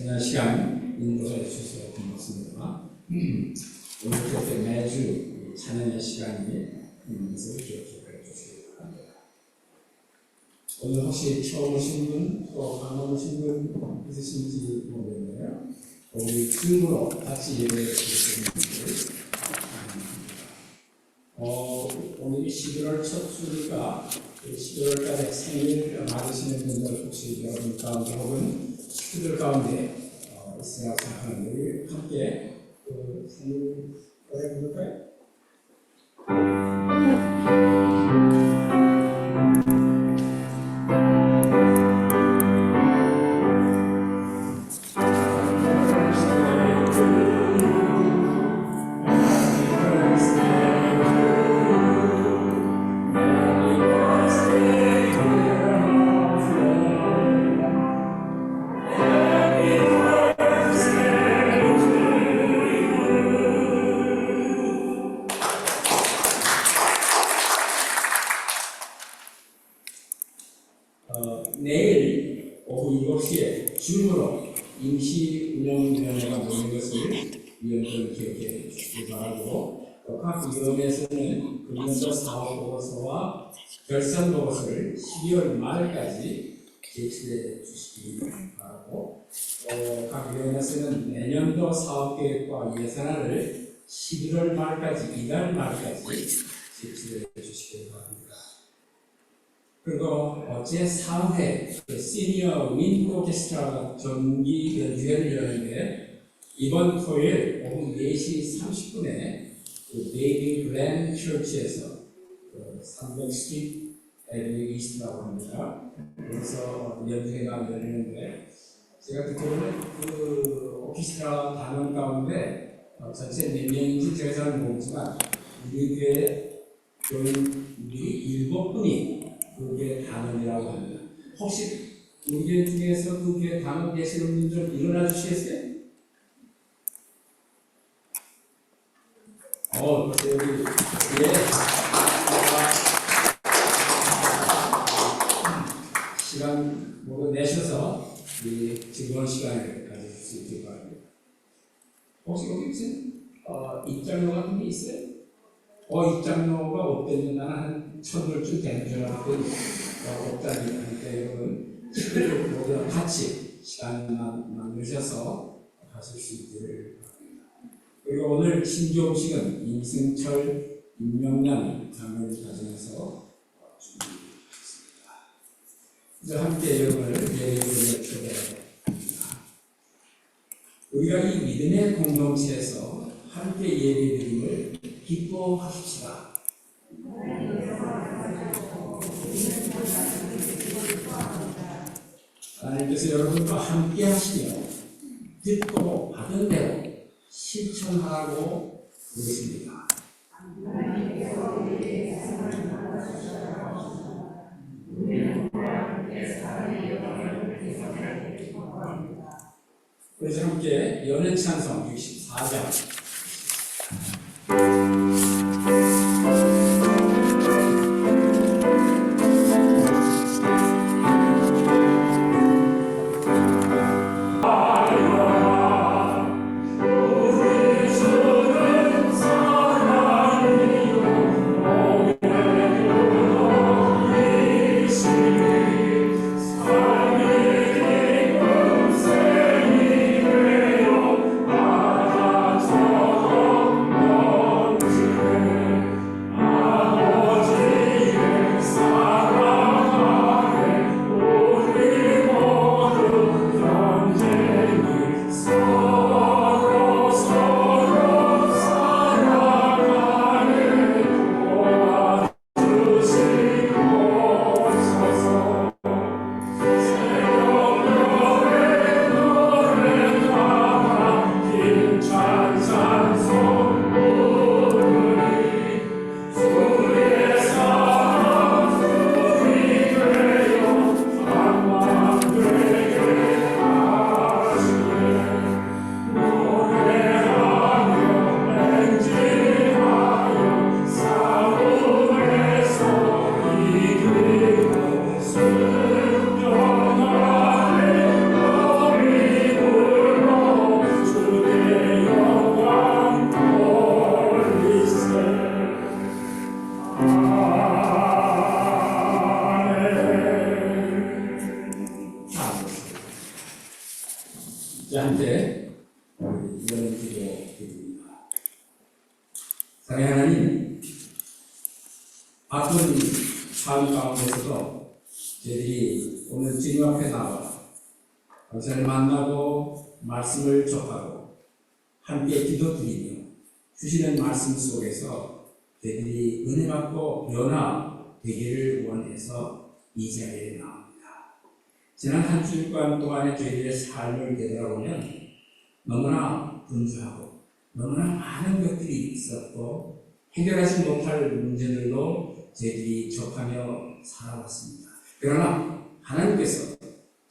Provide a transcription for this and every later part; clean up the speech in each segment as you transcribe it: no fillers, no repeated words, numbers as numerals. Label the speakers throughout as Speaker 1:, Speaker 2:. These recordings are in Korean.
Speaker 1: 지난 시간 인도해 주셔서 고맙습니다. 오늘 그렇게 매주 찬양의 시간이 있는 것을 기억해 주시기 바랍니다. 오늘 혹시 처음 오신 분, 또 방금 오신 분 있으신지 모르겠네요. 우리 줌으로 같이 예배해 주시는 분들, 오늘이 11월 첫 주니까 11월달에 생일 맞으시는 분들 혹시 여러분 가운데 혹은 친구들 가운데 있으라고 생각하는 분들 함께 생일 노래 부를까요? 내일 오후 7시에 줌으로 임시운영위원회가 모이는 것을 위원들 기억해 주시기 바라고, 또 각 위원회에서는 금년도 사업보고서와 결산보고서를 12월 말까지 제출해 주시기 바라고, 또 각 위원회에서는 내년도 사업계획과 예산안을 11월 말까지, 이달 말까지 제출해 주시기 바랍니다. 그리고 제4회 시니어 윈드 오케스트라 정기 연주회를 여는데, 이번 토요일 오후 4시 30분에 베이비 글렌 처치에서 300스트리트 에비뉴 이스트라고 합니다. 그래서 연주회가 열리는데, 제가 듣기로는 그 오케스트라 단원 가운데 전체 몇 명인지 제가 잘 모르지만 우리 교회 교인들이 7분이 그게 단원이라고 합니다. 혹시 우리 교회 중에서 그 교회 단원 계시는 분들 일어나 주시겠어요? 벌써 여기 시간 모두 내셔서 이 즐거운 시간을 가질 수 있길 바랍니다. 혹시 여기 무슨 입장료 같은 게 있어요? 입장료가 없대면 나는 한 1,000불쯤 되는 줄 알았더니 없다니까, 여러분 모두 같이 시간만 만드셔서 가실 수 있기를 바랍니다. 그리고 오늘 신조 음식은 임승철, 임명란 장면을 가정해서 준비했습니다. 이제 함께 여러분을 예배에 초대합니다. 우리가 이 믿음의 공동체에서 함께 예배드림을 기뻐하십시다. 하나님께서 여러분과 함께 하시며 듣고 받은 대로 실천하라고 부르십니다. 그래서 함께 연애찬송 64장
Speaker 2: Oh
Speaker 1: 저한테 이런 기도 드립니다. 사랑하는 하나님, 바쁜 삶 가운데서도 저희들이 오늘 주님 앞에 나와 당신을 만나고 말씀을 접하고 함께 기도드리며 주시는 말씀 속에서 저희들이 은혜 받고 변화되기를 원해서 이 자리에 나옵니다. 지난 한 주간 동안에 저희들의 삶을 되돌아보면 너무나 분주하고 너무나 많은 것들이 있었고 해결하지 못할 문제들로 저희들이 접하며 살아왔습니다. 그러나 하나님께서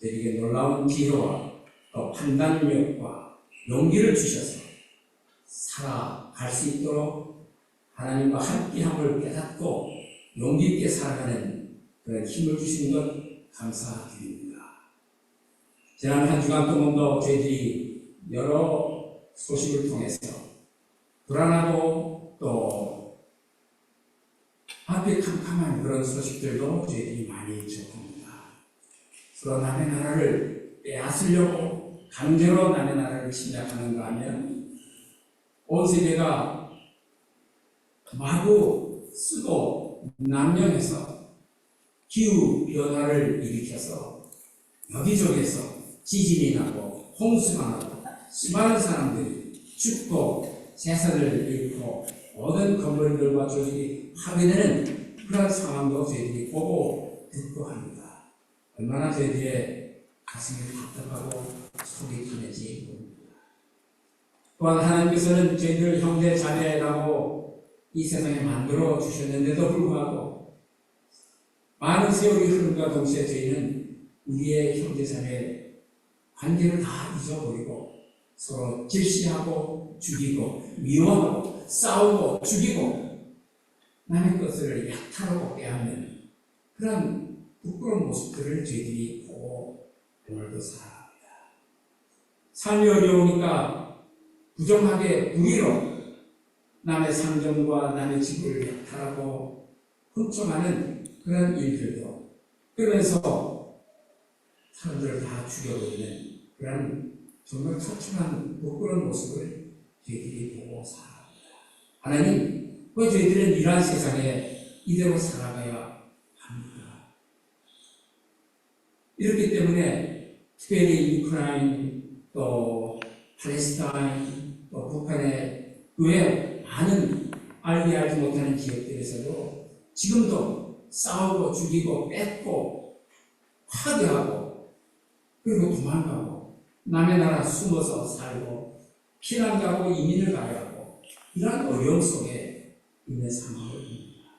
Speaker 1: 저희에게 놀라운 기회와 또 판단력과 용기를 주셔서 살아갈 수 있도록 하나님과 함께함을 깨닫고 용기 있게 살아가는 그런 힘을 주시는 것 감사드립니다. 지난 한 주간 동안도 저희들이 여러 소식을 통해서 불안하고 또 앞에 캄캄한 그런 소식들도 저희들이 많이 접합니다. 서로 남의 나라를 빼앗으려고 강제로 남의 나라를 침략하는가 하면 온 세계가 마구 쓰고 남용해서 기후 변화를 일으켜서 여기저기에서 지진이 나고 홍수가 나고 수많은 사람들이 죽고 재산을 잃고 모든 건물들과 조직이 파괴되는 그런 상황도 저희들이 보고 듣고 합니다. 얼마나 저희들의 가슴이 답답하고 속이 타는지 모릅니다. 또한 하나님께서는 저희들 형제 자매라고 이 세상에 만들어 주셨는데도 불구하고 많은 세월이 흐름과 동시에 저희는 우리의 형제 자매 관계를 다 잊어버리고 서로 질시하고 죽이고 미워하고 싸우고 죽이고 남의 것을 약탈하고 빼앗는 그런 부끄러운 모습들을 저희들이 보고 오늘도 살아갑니다. 삶이 어려우니까 부정하게 불의로 남의 상점과 남의 집을 약탈하고 훔쳐가는 그런 일들도 그러면서 사람들을 다 죽여버리는 그런 정말 처참한 부끄러운 모습을 저희들이 보고 살아갑니다. 하나님, 왜 저희들은 이러한 세상에 이대로 살아가야 합니까? 이렇기 때문에 특별히 우크라이나 또 팔레스타인 또 북한의 왜 많은 알지 못하는 지역들에서도 지금도 싸우고 죽이고 뺏고 파괴하고 그리고 도망가고 남의 나라 숨어서 살고 피난 가고 이민을 가야 하고 이러한 어려움 속에 있는 상황을 봅니다.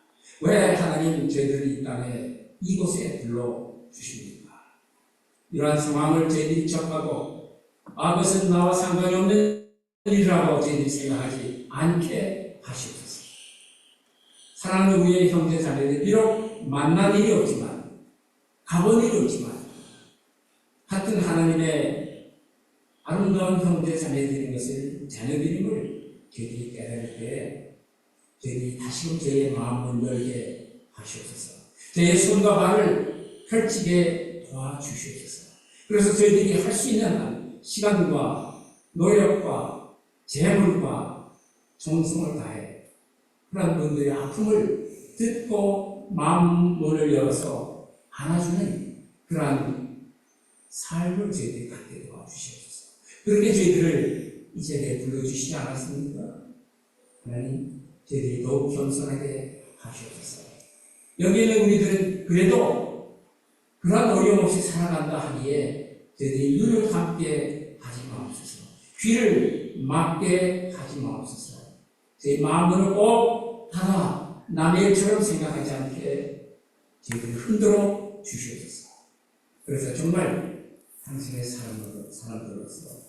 Speaker 1: 왜 하나님 저희들을 이 땅에 이곳에 불러주십니까? 이러한 상황을 저희들이 접하고 그것은 나와 상관이 없는 일이라고 저희들이 생각하지 않게 하시옵소서. 사랑하는 우리의 형제 자매들 비록 만난 일이 없지만 가본 일이 없지만 같은 하나님의 아름다운 형제 자매들인 것을 자녀들임을 저희들이 깨달을 때 저희들이 다시금 저희의 마음을 열게 하시옵소서. 저희의 손과 발을 펼치게 도와주시옵소서. 그래서 저희들이 할 수 있는 한 시간과 노력과 재물과 정성을 다해 그런 분들의 아픔을 듣고 마음 문을 열어서 안아주는 그러한 삶을 저희들이 갖게 도와주시옵소서. 그렇게 저희들을 이 자리에 불러주시지 않았습니까? 하나님, 저희들이 더욱 겸손하게 하시옵소서. 여기에는 우리들은 그래도 그러한 어려움 없이 살아간다 하기에 저희들이 눈을 감게 하지 마옵소서. 귀를 막게 하지 마옵소서. 저희 마음을 꼭 닫아 남의 일처럼 생각하지 않게 저희들을 흔들어 주시옵소서. 그래서 정말 당신의 사람들로서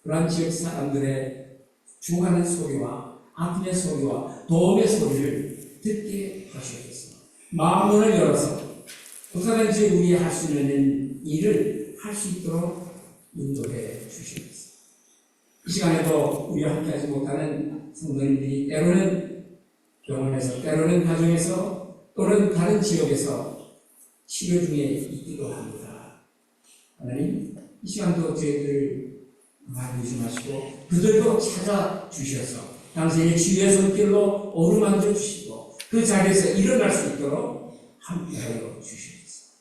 Speaker 1: 그러한 지역 사람들의 죽어가는 소리와 아픔의 소리와 도움의 소리를 듣게 하시옵소서. 마음문을 열어서 어디서든지 우리 할 수 있는 일을 할 수 있도록 인도해 주시옵소서. 이 시간에도 우리와 함께하지 못하는 성도님들이 때로는 병원에서 때로는 가정에서 또는 다른 지역에서 치료 중에 있기도 합니다. 하나님, 이 시간도 저희들 많이 조심하시고 그들도 찾아주셔서 당신의 주의 손길로 어루만져 주시고 그 자리에서 일어날 수 있도록 함께하여 주시옵소서.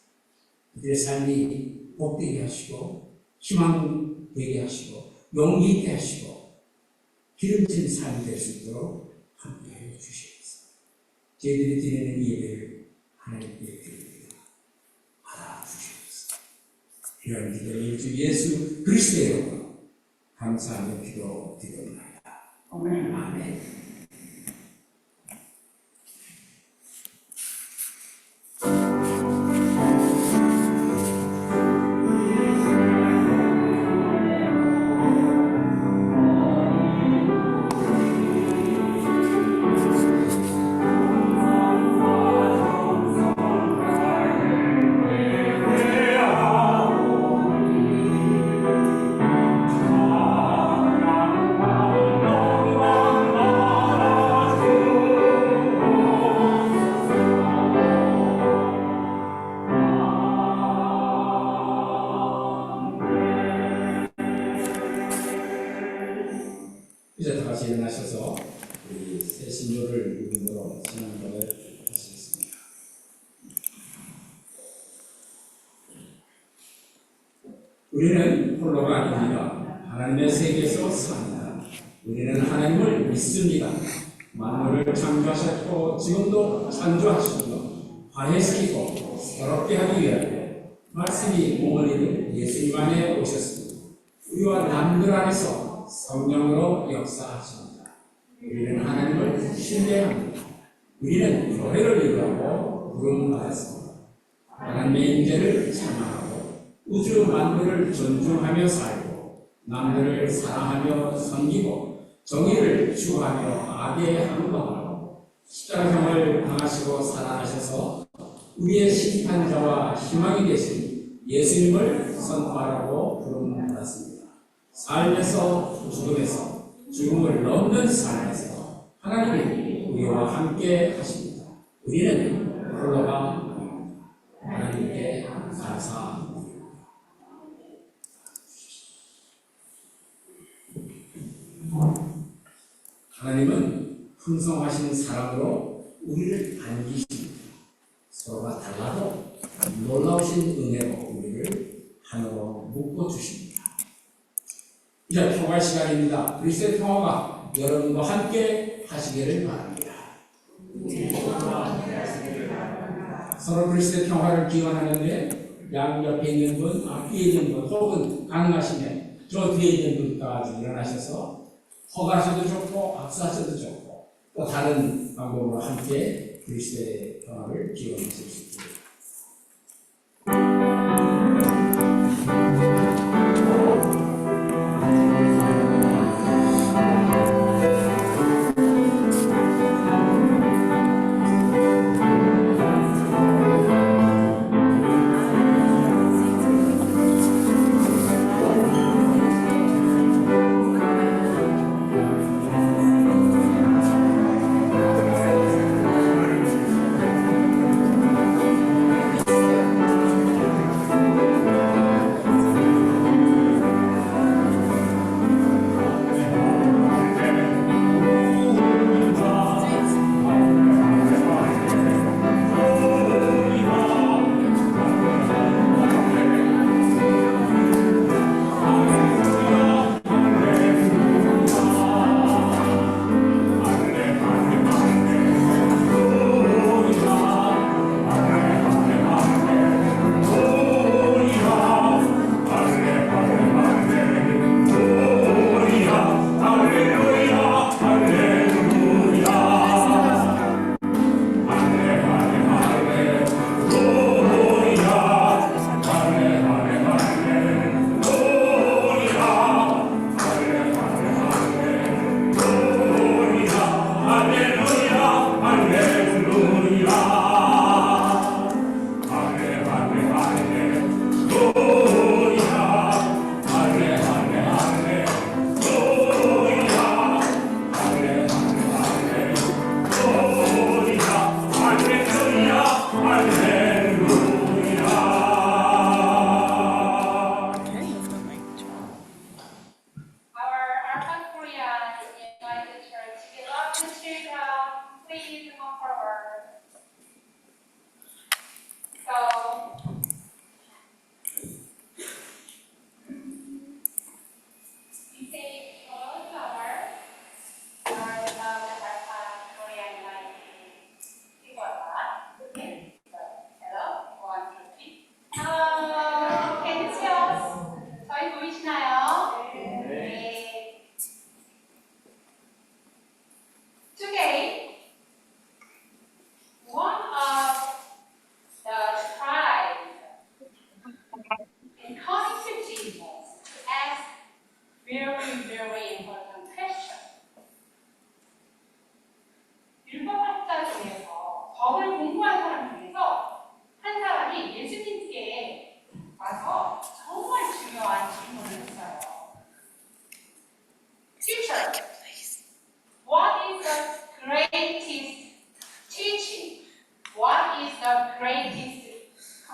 Speaker 1: 그들의 삶이 복되게 하시고 희망 되게 하시고 용기 있게 하시고 기름진 삶이 될 수 있도록 함께하여 주시옵소서. 저희들이 드리는 예배를 하나님께 드립니다. 받아주시옵소서. 이런 기도를 주 예수 그리스도의 이름으로 감사하며 기도드립니다. 아멘. 이제 다 같이 일어나셔서 우리 새 신조를 믿음으로 신앙고백을 하시겠습니다. 우리는 홀로가 아닙니다. 하나님의 세계에서 삽니다. 우리는 하나님을 믿습니다. 만물을 창조하셨고 지금도 창조하시고 화해시키고 새롭게 하기 위하여 말씀이 몸을 입은 예수님 안에 오셨습니다. 우리와 남들 안에서 성령으로 역사하십니다. 우리는 하나님을 신뢰합니다. 우리는 교회를 이루고 부름받았습니다. 하나님의 인재를 찬양하고 우주 만물을 존중하며 살고 남들을 사랑하며 섬기고 정의를 추구하며 악에 항거하고 십자가형을 당하시고 살아나셔서 우리의 심판자와 희망이 되신 예수님을 선포하라고 부름받았습니다. 삶에서 죽음에서 죽음을 넘는 삶에서 하나님이 우리와 함께 하십니다. 우리는 홀로가 아닙니다. 하나님께 감사합니다. 하나님은 풍성하신 사랑으로 우리를 안기십니다. 서로가 달라도 놀라우신 은혜로 우리를 하나로 묶어주십니다. 이제 평화 시간입니다. 그리스도의 평화가 여러분과 함께 하시기를 바랍니다. 서로 그리스도의 평화를 기원하는데 양 옆에 있는 분, 앞뒤에 있는 분, 혹은 가능하시면 저 뒤에 있는 분까지 일어나셔서 허가하셔도 좋고 악수하셔도 좋고 또 다른 방법으로 함께 그리스도의 평화를 기원하실 수 있습니다.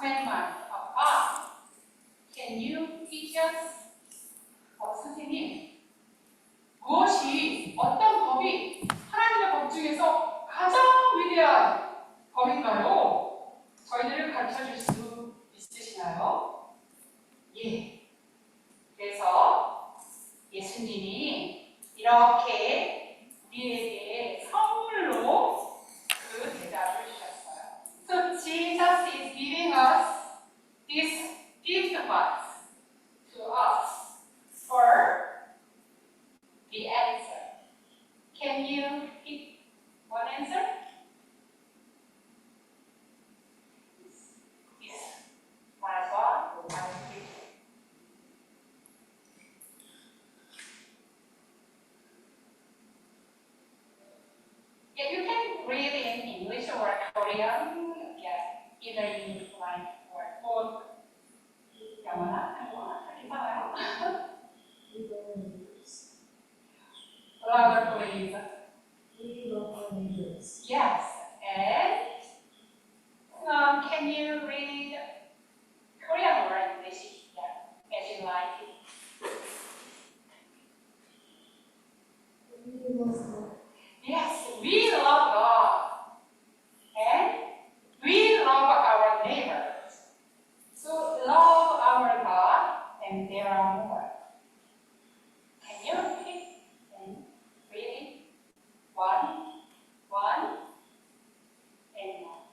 Speaker 2: commandment of God. Can you teach us? 선생님, 무엇이 어떤 법이 하나님의 법 중에서 가장 위대한 법인가요? 저희들을 가르쳐 줄 수 있으시나요? 예. 그래서 예수님이 이렇게 우리에게 선물로 그 대답을 주셨어요. So Jesus is giving us this gift box to us for the answer. Can you pick one answer? Yes. 말과 말을 Yeah, you can read in English or Korean. Yeah, either you like or both. 영어나 한국어나 다 괜찮아요. Louder, please. Yes, and can you read Korean or English? Yeah, as you like it. Yes, we love God and we love our neighbors. So love our God and there are more. Can you pick and read it? One, and one.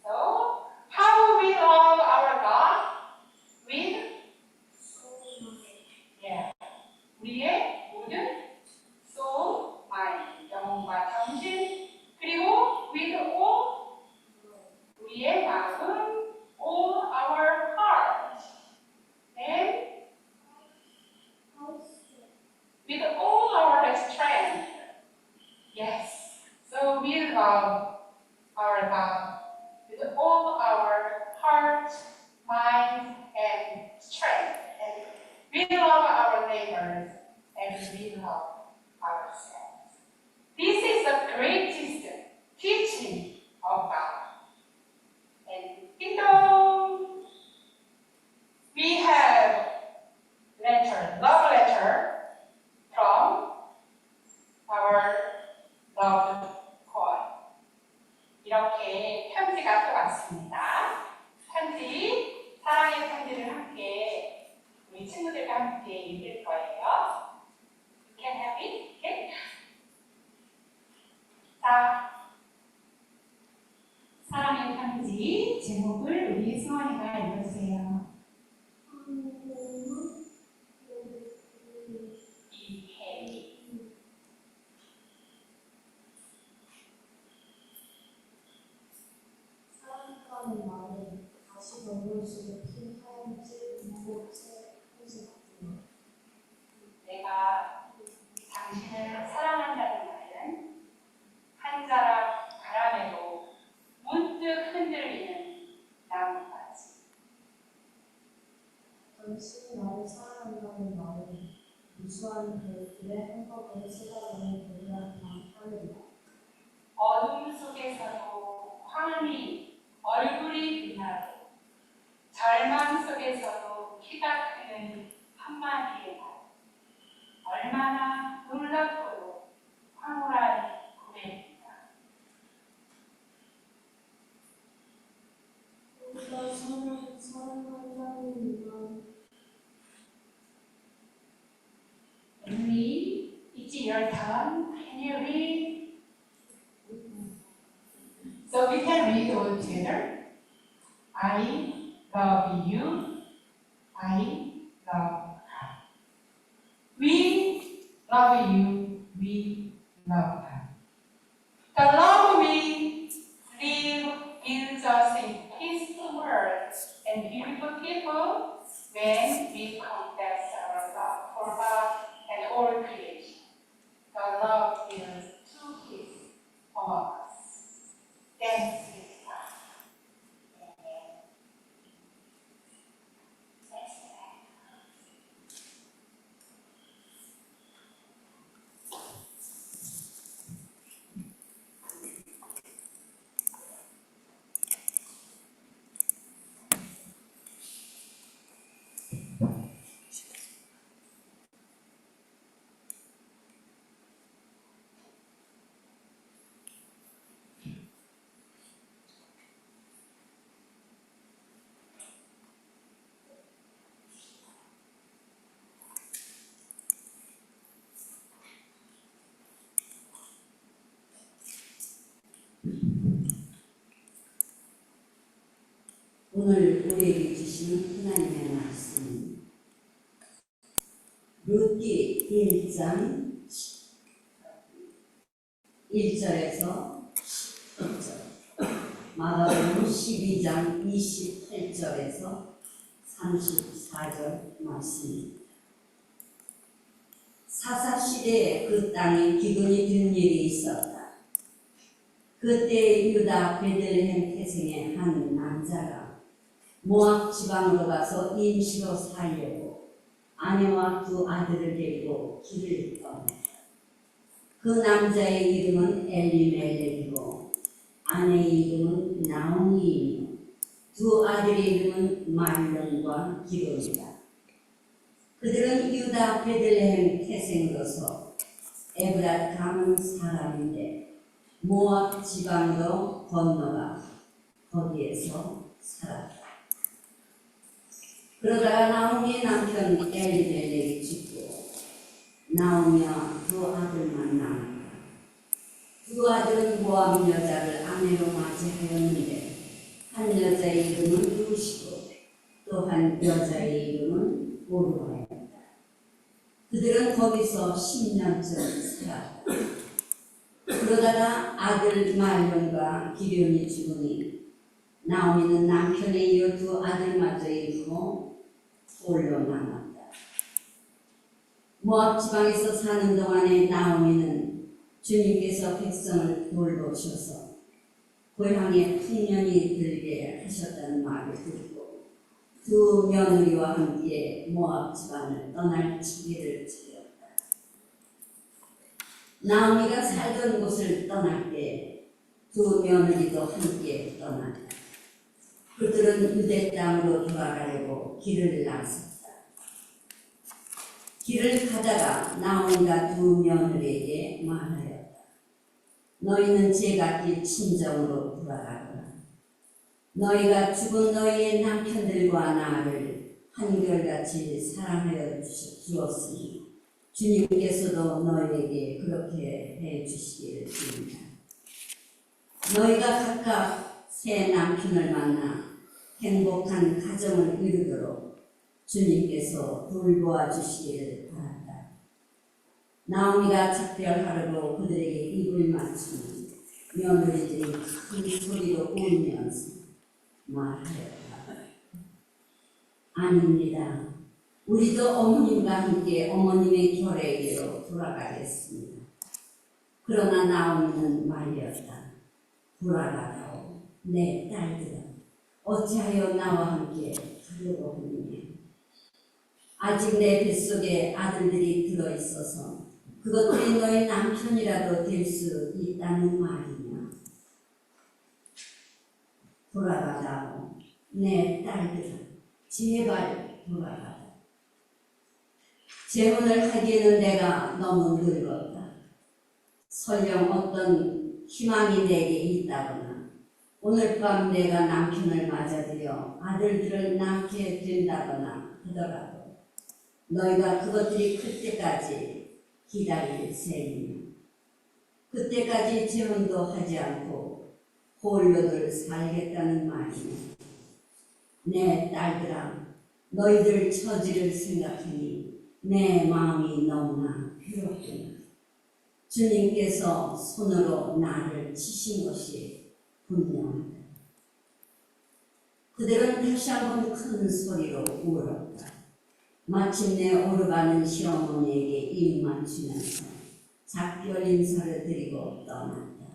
Speaker 2: So how do we love our God? With 우리의 모든 soul, mind, 영혼과 정신, 그리고 with all, 우리의 마음, all our heart, and with all our strength. Yes, so we love our God with all our heart, mind, and strength. And we love our neighbors and we love ourselves. This is the greatest teaching of God. And we have love letter from our loved God. 이렇게 편지가 또 왔습니다. 편지, 사랑의 편지를 함께 우리 친구들과 함께 읽을 거예요. You can have it, okay? 자, 사랑의 편지 제목을 우리 승환이가 읽어주세요. 이혜리.
Speaker 3: 사랑하는 마음은 다시 너울 속에 핀 하얀지 무겁게 편지 같구나.
Speaker 2: 내가 당신을 사랑한다는 말은 한 자락 바람에도 문득 흔들리는 나뭇가지.
Speaker 3: 당신이 나를 사랑한다는 마음은 무수한 별들의 한꺼번에 쏟아지는 동그란 하늘이다.
Speaker 2: 어둠 속에서도 황미 얼굴이 빛나고 절망 속에서도 키가 크는 한마디의 말. 얼마나 놀랍고도 황홀한 고백입니다.
Speaker 3: 우리가 사랑한다는 마음.
Speaker 2: Emily, it's your turn. Can you read? So we can read all together. I love you. I love her. We love you. We love her. The love we live gives us in peaceful words and beautiful people when we confess our love for God and all creation. The love is true peace among us. Thanks be to God. Amen. Let's pray.
Speaker 4: 오늘 우리에게 주시는 하나님의 말씀 룻기 1장 1절에서 10절 마가복음 12장 28절에서 34절 말씀입니다. 사사시대에 그 땅에 기근이 든 일이 있었다. 그때 유다 베들레헴 태생의 한 남자가 모압 지방으로 가서 임시로 살려고 아내와 두 아들을 데리고 길을 떠났다. 그 남자의 이름은 엘리멜렉이고 아내의 이름은 나오미이며 두 아들의 이름은 말론과 기론이다. 그들은 유다 베들레헴 태생으로서 에브랏 가문 사람인데 모압 지방으로 건너가 거기에서 살았다. 그러다가 나오미의 남편 엘리멜렉이 죽고 나오미와 두 아들만 남았다. 두 아들은 모압 여자를 아내로 맞이하였는데 한 여자의 이름은 룻이고 또 한 여자의 이름은 오르바였다. 그들은 거기서 10년쯤 살았다. 그러다가 아들 말론과 기련이 죽으니 나오미는 남편에 이어 두 아들마저 잃고 홀로 남았다. 모압 지방에서 사는 동안에 나오미는 주님께서 백성을 돌보셔서 고향에 풍년이 들게 하셨다는 말을 듣고 두 며느리와 함께 모압 지방을 떠날 준비를 지었다. 나오미가 살던 곳을 떠날 때 두 며느리도 함께 떠났다. 그들은 유대 땅으로 돌아가려고 길을 나섰다. 길을 가다가 나오미가 두 며느리에게 말하였다. 너희는 제갓길 친정으로 돌아가거라. 너희가 죽은 너희의 남편들과 나를 한결같이 사랑하여 주었으니 주님께서도 너희에게 그렇게 해 주시기를 바랍니다. 너희가 각각 새 남편을 만나 행복한 가정을 이루도록 주님께서 돌보아 주시기를 바란다. 나오미가 작별하려고 그들에게 입을 맞추니 며느리들이 큰 소리로 울면서 말하였다. 아닙니다. 우리도 어머님과 함께 어머님의 결례에로 돌아가겠습니다. 그러나 나오미는 말이었다. 돌아가다오 내 딸들아 어찌하여 나와 함께 가려고 하느냐. 아직 내 뱃속에 아들들이 들어있어서 그것들이 너의 남편이라도 될 수 있다는 말이냐. 돌아가다오 내 딸들아 제발 돌아가다. 재혼을 하기에는 내가 너무 늙었다. 설령 어떤 희망이 내게 있다거나 오늘 밤 내가 남편을 맞아들여 아들들을 낳게 된다거나 하더라도 너희가 그것들이 클 때까지 기다릴 셈이며 그때까지 재혼도 하지 않고 홀로들 살겠다는 말이며 내 딸들아 너희들 처지를 생각하니 내 마음이 너무나 괴롭구나. 주님께서 손으로 나를 치신 것이 분명하다. 그들은 다시 한번 큰 소리로 울었다. 마침내 오르가는 시어머니에게 입 맞추면서 작별 인사를 드리고 떠났다.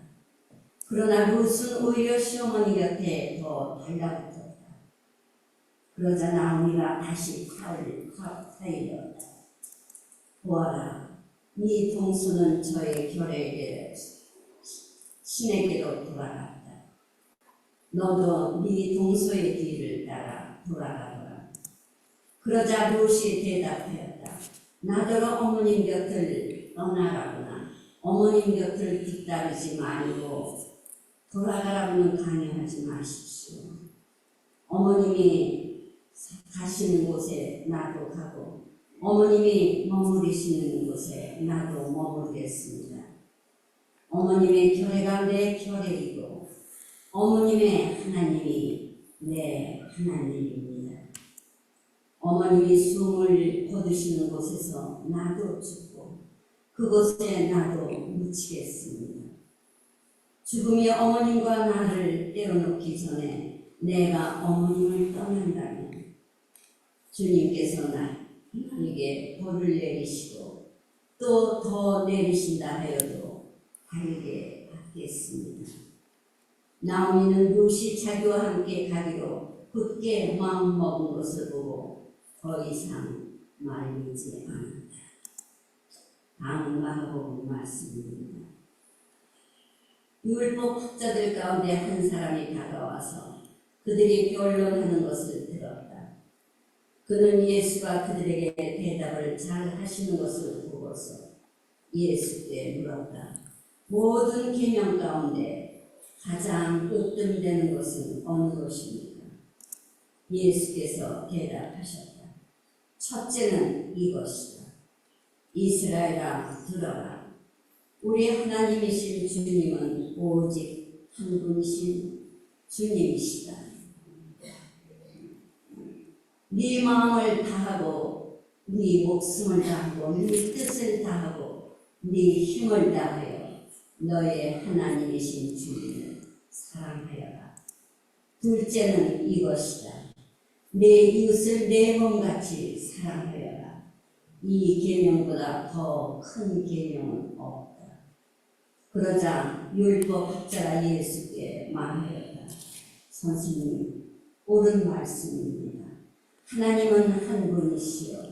Speaker 4: 그러나 룻은 오히려 시어머니 곁에 더 달라붙었다. 그러자 나오미가 다시 타일렀다. 보아라. 네 동수는 저의 결례에 신에게로 돌아갔다. 너도 네 동서의 뒤를 따라 돌아가거라. 그러자 룻이 대답하였다. 나더러 어머님 곁을 떠나라거나 어머님 곁을 뒤따르지 말고 돌아가라고는 강요하지 마십시오. 어머님이 가시는 곳에 나도 가고 어머님이 머무르시는 곳에 나도 머무르겠습니다. 어머님의 결례가 내 결례이고 어머님의 하나님이 내 하나님입니다. 어머님이 숨을 거두시는 곳에서 나도 죽고 그곳에 나도 묻히겠습니다. 죽음이 어머님과 나를 떼어놓기 전에 내가 어머님을 떠난다면 주님께서 나에게 벌을 내리시고 또 더 내리신다 하여도 다르게 받겠습니다. 나오미는 룻이 자기와 함께 가기로 굳게 마음먹은 것을 보고 더 이상 말리지 않았다. 다음 마가복음 말씀입니다. 율법 학자들 가운데 한 사람이 다가와서 그들이 변론하는 것을 들었다. 그는 예수가 그들에게 대답을 잘 하시는 것을 보고서 예수께 물었다. 모든 계명 가운데 가장 으뜸되는 것은 어느 것입니까? 예수께서 대답하셨다. 첫째는 이것이다. 이스라엘아 들어라. 우리 하나님이신 주님은 오직 한 분이신 주님이시다. 네 마음을 다하고 네 목숨을 다하고 네 뜻을 다하고 네 힘을 다하여 너의 하나님이신 주님을 사랑하여라. 둘째는 이것이다. 내 이웃을 내 몸같이 사랑하여라. 이 계명보다 더 큰 계명은 없다. 그러자 율법 학자가 예수께 말하였다. 선생님, 옳은 말씀입니다. 하나님은 한 분이시여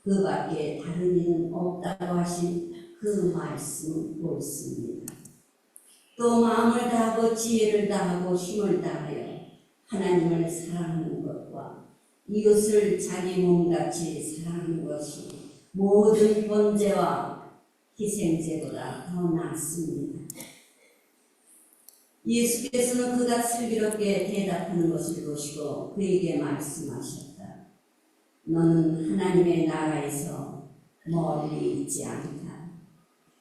Speaker 4: 그 밖에 다른 이는 없다고 하신 그 말씀은 옳습니다. 또 마음을 다하고 지혜를 다하고 힘을 다하여 하나님을 사랑하는 것과 이웃을 자기 몸같이 사랑하는 것이 모든 번제와 희생제보다 더 낫습니다. 예수께서는 그가 슬기롭게 대답하는 것을 보시고 그에게 말씀하셨다. 너는 하나님의 나라에서 멀리 있지 않다.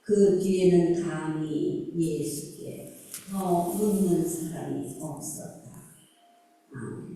Speaker 4: 그 뒤에는 감히 예수께 더 묻는 사람이 없었다. 아멘.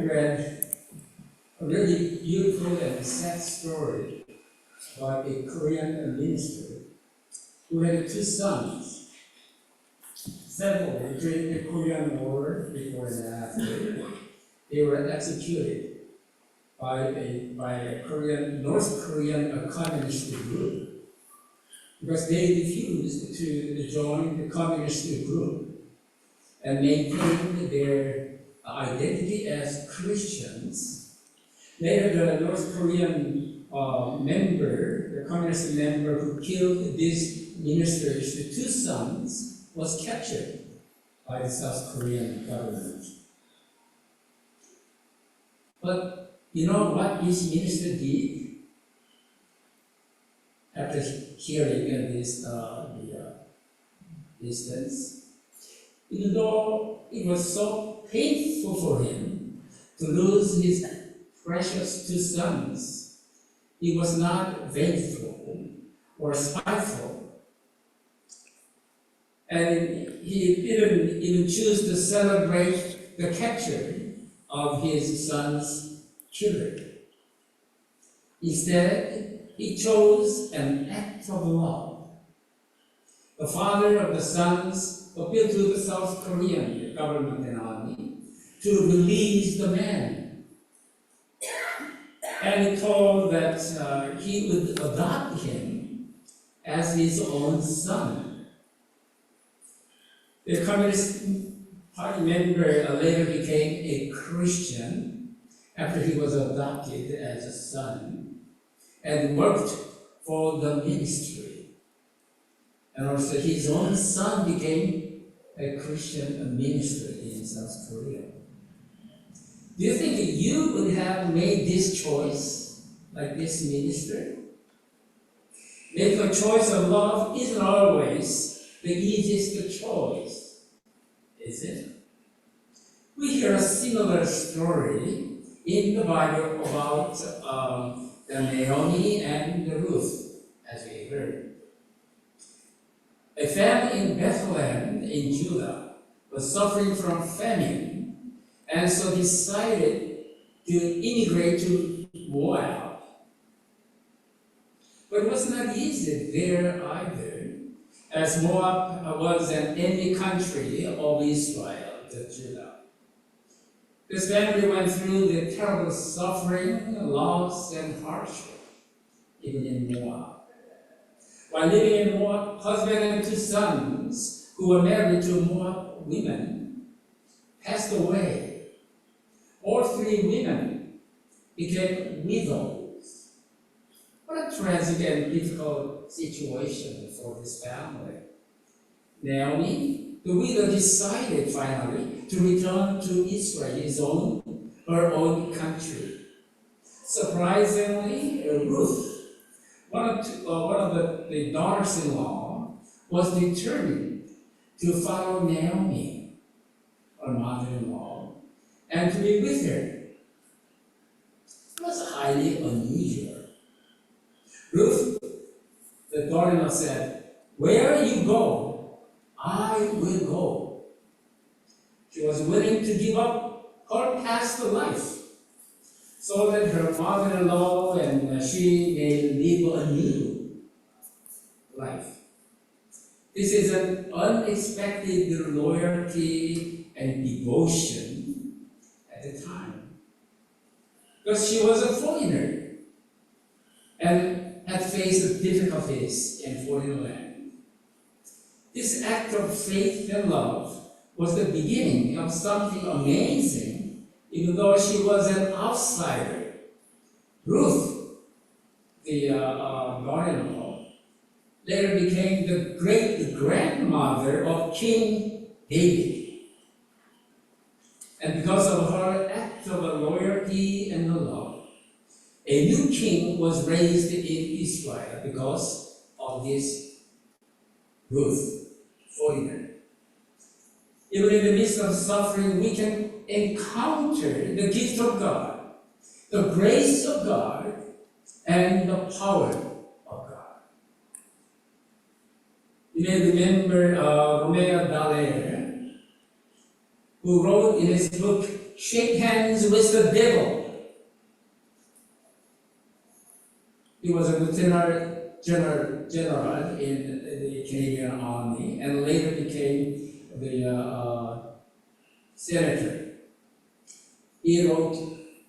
Speaker 1: read a really beautiful and sad story about a Korean minister who had two sons. Several during the Korean War, before and after, they were executed by a North Korean communist group because they refused to join the communist group and maintain their identity as Christians. Later, the North Korean the communist member who killed these ministers, the two sons, was captured by the South Korean government. But you know what this minister did after hearing this instance? Even though it was so painful for him to lose his precious two sons, he was not vengeful or spiteful. And he didn't even choose to celebrate the capture of his son's children. Instead, he chose an act of love. The father of the sons appealed to the South Korean government and army to release the man. And he told that he would adopt him as his own son. The Communist Party member later became a Christian after he was adopted as a son and worked for the ministry. And also his own son became a Christian minister in South Korea. Do you think that you would have made this choice like this minister? Making a choice of love isn't always the easiest choice, is it? We hear a similar story in the Bible about the Naomi and the Ruth, as we heard. A family in Bethlehem in Judah was suffering from famine, and so decided to immigrate to Moab. But it was not easy there either, as Moab was an enemy country of Israel, to Judah. This family went through the terrible suffering, loss, and hardship, even in Moab. While living in Moab, husband and two sons who were married to Moab women passed away. All three women became widows. What a tragic and difficult situation for this family. Naomi, the widow, decided finally to return to Israel, her own country. Surprisingly, Ruth, one of the daughters-in-law, was determined to follow Naomi, her mother-in-law, and to be with her. It was highly unusual. Ruth, the daughter-in-law, said, "Where you go, I will go." She was willing to give up her past life so that her mother-in-law and she may live a new life. This is an unexpected loyalty and devotion at the time, because she was a foreigner and had faced difficulties in foreign land. This act of faith and love was the beginning of something amazing, even though she was an outsider. Ruth, the daughter-in-law, later became the great-grandmother of King David. And because of her act of loyalty and love, a new king was raised in Israel because of this Ruth, foreigner. Even in the midst of suffering, we can encounter the gift of God, the grace of God, and the power of God. You may remember Romeo Dallaire, who wrote in his book, shake hands with the devil. He was a lieutenant general in the Canadian Army and later became the senator. He wrote,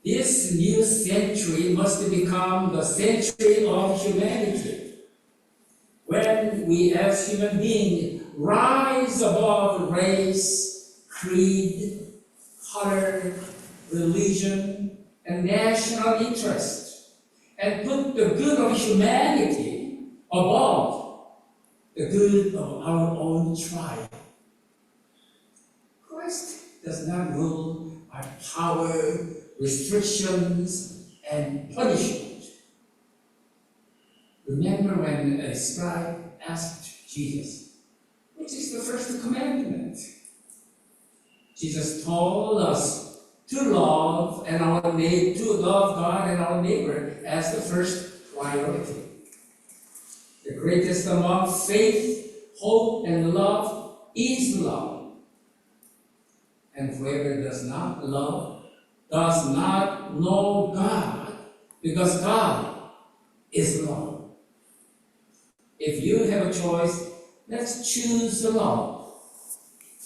Speaker 1: "This new century must become the century of humanity, when we as human beings rise above race, creed, color, religion, and national interest, and put the good of humanity above the good of our own tribe." Christ does not rule by power, restrictions, and punishment. Remember when a scribe asked Jesus, "Which is the first commandment?" Jesus told us to love God and our neighbor as the first priority. The greatest among faith, hope, and love is love. And whoever does not love does not know God, because God is love. If you have a choice, let's choose love.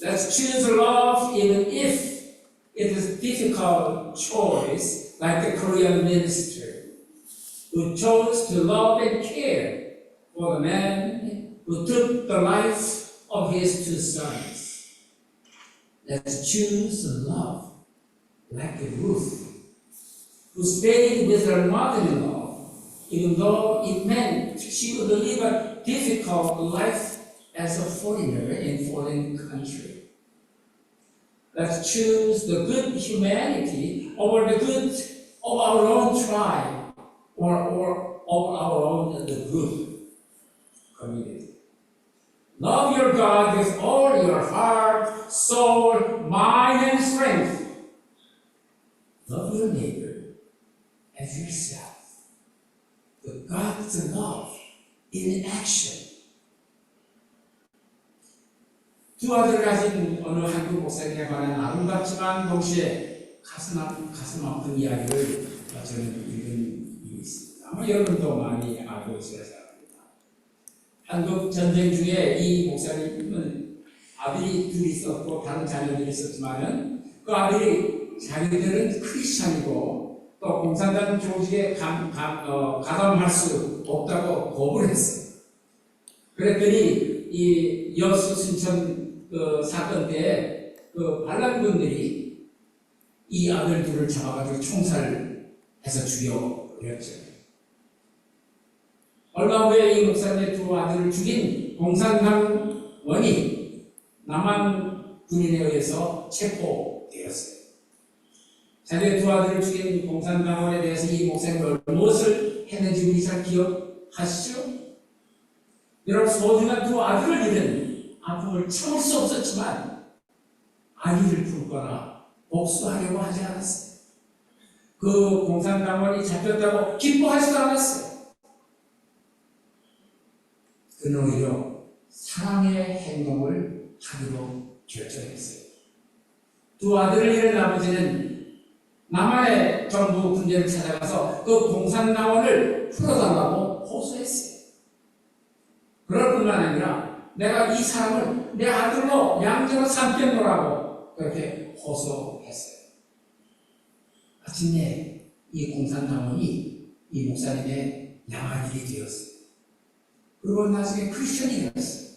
Speaker 1: Let's choose love even if it is a difficult choice, like the Korean minister who chose to love and care for the man who took the life of his 2 sons. Let's choose love, like Ruth, who stayed with her mother-in-law, even though it meant she would live a difficult life as a foreigner in foreign country. Let's choose the good humanity over the good of our own tribe or of our own group, community. Love your God with all your heart, soul, mind, and strength. Love your neighbor as yourself. The God's love in action. 2 아들을 가진 어느 한국 목사님에 관한 아름답지만 동시에 가슴 아픈 이야기를 저는 읽은 일이 있습니다. 아마 여러분도 많이 알고 있어야 합니다. 한국 전쟁 중에 이 목사님은 아들이 2 있었고 다른 자녀들이 있었지만은 그 아들이 자기들은 크리스찬이고 또 공산당 조직에 가담할 수 없다고 거부를 했어요. 그랬더니 이 여수 순천 사건 때 반란군들이 이 아들 2을 잡아가지고 총살해서 죽여버렸죠. 얼마 후에 이 목사님의 2 아들을 죽인 공산당원이 남한 군인에 의해서 체포되었어요. 자기의 2 아들을 죽인 공산당원에 대해서 이 목사님이 무엇을 했는지 우리 잘 기억하시죠? 여러분, 소중한 2 아들을 잃은 아픔을 참을 수 없었지만 아기를 품거나 복수하려고 하지 않았어요. 그 공산당원이 잡혔다고 기뻐하지도 않았어요. 그는 오히려 사랑의 행동을 하기로 결정했어요. 2 아들을 잃은 아버지는 남한의 정부 군대를 찾아가서 그 공산당원을 풀어달라고 호소했어요. 그럴 뿐만 아니라 내가 이 사람을 내 아들로 양자로 삼겠노라고 그렇게 호소했어요. 마침내 이 공산당원이 이 목사님의 양아들이 되었어요. 그리고 나중에 크리스천이 되었어요.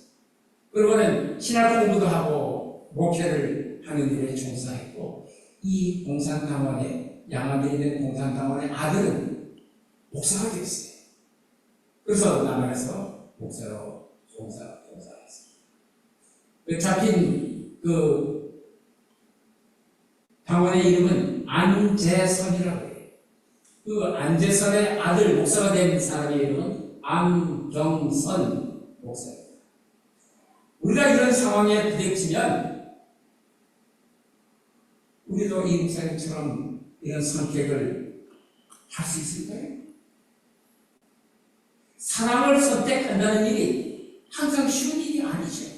Speaker 1: 그리고는 신학 공부도 하고 목회를 하는 일에 종사했고, 이 공산당원의 양아들이 된 공산당원의 아들은 목사가 되었어요. 그래서 남한에서 목사로 종사했어요. 잡힌 그 당원의 이름은 안재선이라고 해요. 그 안재선의 아들 목사가 된 사람의 이름은 안경선 목사입니다. 우리가 이런 상황에 부딪히면 우리도 이 목사님처럼 이런 선택을 할 수 있을까요? 사랑을 선택한다는 일이 항상 쉬운 일이 아니죠.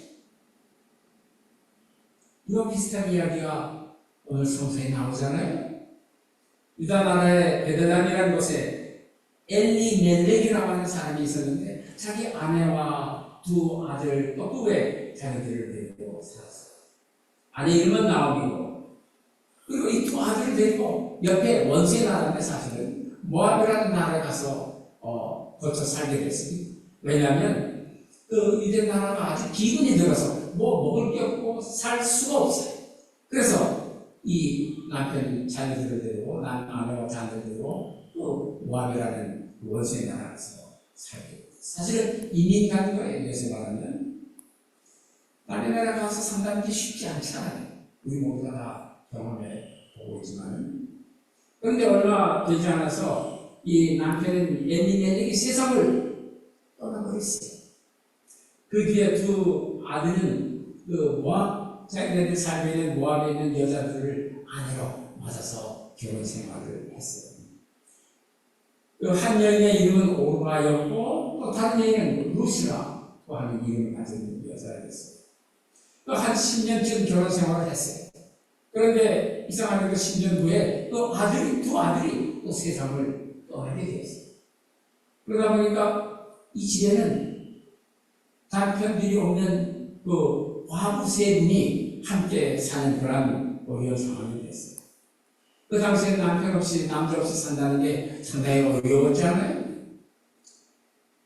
Speaker 1: 이와 비슷한 이야기가 오늘 성서에 나오잖아요. 유다 나라의 베들레헴이라는 곳에 엘리멜렉이라고 하는 사람이 있었는데 자기 아내와 두 아들 또 두 의 자녀들을 데리고 살았어요. 아내 이름은 나오미고, 그리고 이 두 아들을 데리고 옆에 원수의 나라인데 사실은 모압이라는 나라에 가서 거쳐 살게 됐습니다. 왜냐하면 그 유대 나라가 아주 기근이 들어서 뭐 먹을 게 없고 살 수가 없어요. 그래서 이 남편 자녀들을 데리고 아내와 자녀들을 데리고 또 모압이라는 원수의 나라에서 살게 됐어요. 사실은 이민 간 거예요. 요새 말하면 남의 나라 가서 산다는 게 쉽지 않잖아요. 우리 모두가 다 경험해 보고 있지만, 그런데 얼마 되지 않아서 이 남편은 엘리멜렉이 세상을 떠나버렸어요. 그 뒤에 두 아들은 그 모압, 자기네들 살고 있는 모압에 있는 여자들을 아내로 맞아서 결혼 생활을 했어요. 그 한 여인의 이름은 오르바였고 또 다른 여인은 루시라고 하는 이름을 가진 여자였어요. 또 한 10년쯤 결혼 생활을 했어요. 그런데 이상하게 그 10년 후에 또 두 아들이 또 세상을 떠나게 되었어요. 그러다 보니까 이 집에는 남편들이 없는 그 과부 세 분이 함께 사는 그런 어려운 상황이 됐어요. 그 당시에 남편 없이, 남자 없이 산다는 게 상당히 어려웠지 않아요?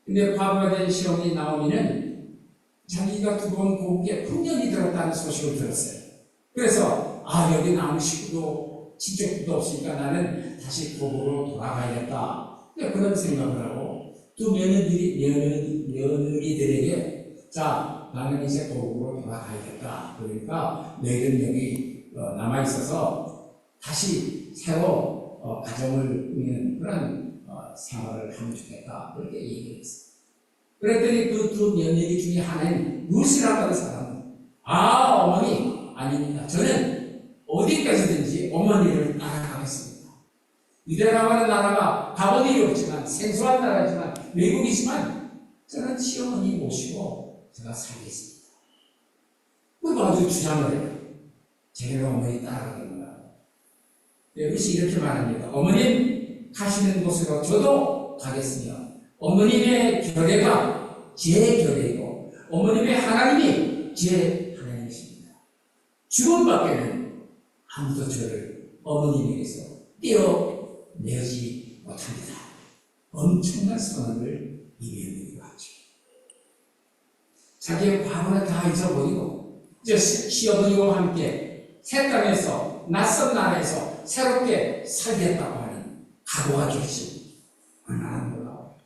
Speaker 1: 근데 과부가 된 시어머니 나오미는 자기가 두고 온 고국에 풍년이 들었다는 소식을 들었어요. 그래서 여기 남은 식구도 친척도 없으니까 나는 다시 고국으로 돌아가야겠다. 그런 생각을 하고 또 며느리들에게 자, 나는 이제 고국으로 돌아가야겠다. 그러니까 너희들은 여기 남아있어서 다시 새로 가정을 꾸미는 그런 생활을 하면 좋겠다. 그렇게 얘기했어요. 그랬더니 그 두 며느리 중에 하나인 루시라고 하는 사람은 어머니 아닙니다. 저는 어디까지든지 어머니를 따라가겠습니다. 유대라고 하는 나라가 가본 일이 없지만 생소한 나라지만 외국이지만 저는 시어머니 모시고 제가 살겠습니다. 그리고 아주 주장을 해요. 제가 어머니 따라가는 거야. 루시 이렇게 말합니다. 어머님 가시는 곳으로 저도 가겠으며 어머님의 결례가 제 결례이고 어머님의 하나님이 제 하나님이십니다. 죽음밖에는 아무도 저를 어머님에게서 떼어내지 못합니다. 엄청난 선언을 이루어내기로 하죠. 자기의 과거는 다 잊어버리고 이제 시어머니와 함께 새 땅에서 낯선 나라에서 새롭게 살겠다고 하는 각오와 결심, 얼마나 놀라워요.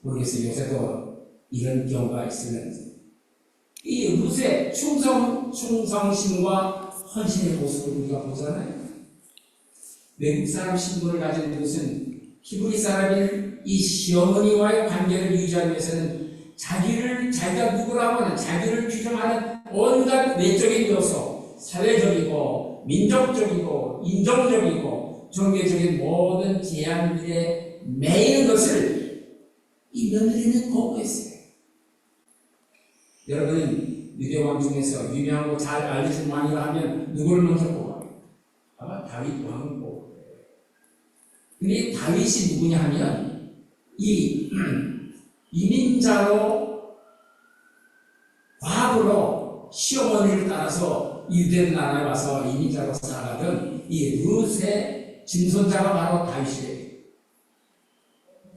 Speaker 1: 모르겠어요. 요새도 이런 경우가 있으면서 이 룻의 충성심과 헌신의 모습을 우리가 보잖아요. 외국 사람 신분을 가진 룻은 히브리 사람인 이 시어머니와의 관계를 유지하기 위해서는 자기가 누구라고 하는 자기를 규정하는 온갖 외적인 요소, 사회적이고 민족적이고 인종적이고 종교적인 모든 제한들에 매이는 것을 이 며느리는 거부했어요. 여러분은 유대왕 중에서 유명하고 잘 알려진 왕이라 하면 누구를 먼저 뽑아요? 아마 다윗 왕을 뽑아요. 근데 이 다윗이 누구냐 하면 이 이민자로 과부로 시어머니를 따라서 유대 나라에 와서 이민자로 살아가던 이 룻의 증손자가 바로 다윗이에요.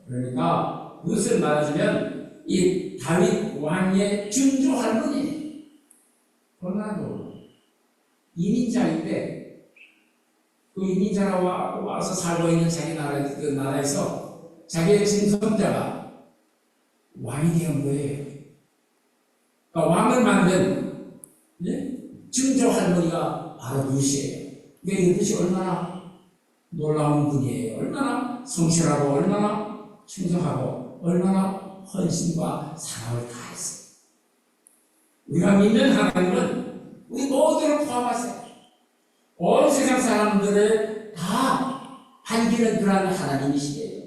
Speaker 1: 그러니까 룻을 말하자면 이 다윗 왕의 증조 할머니, 얼마나 놀라워. 이민자인데 그 이민자가 와서 살고 있는 자기 그 나라에서 자기의 증손자가 왕이 된 거예요. 그러니까 왕을 만든 증조 할머니가 바로 룻이에요. 그러니까 룻이 얼마나 놀라운 분이에요. 얼마나 성실하고 얼마나 충성하고 얼마나 헌신과 사랑을 다했어요. 우리가 믿는 하나님은 우리 모두를 포함하세요. 온 세상 사람들을 다 반기는 그런 하나님이시에요.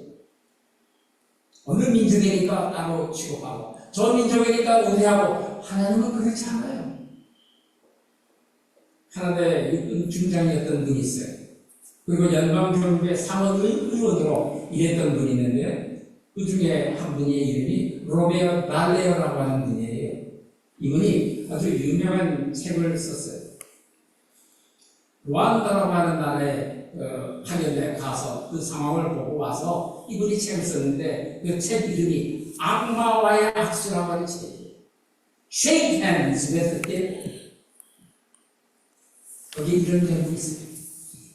Speaker 1: 어느 민족이니까 따로 취급하고 저 민족이니까 의뢰하고 하나님은 그렇지 않아요. 캐나다의 육군 중장이었던 분이 있어요. 그리고 연방정부의 상원 의원으로 일했던 분이 있는데 그 중에 한 분의 이름이 로베어 달레어라고 하는 분이에요. 이분이 아주 유명한 책을 썼어요. 루안다라고 하는 나라에 파견에 가서 그 상황을 보고 와서 이분이 책을 썼는데 그 책 이름이 악마와의 악수라고 하는 책이에요. Shake hands with the devil. 거기 이런 내용이 있어요.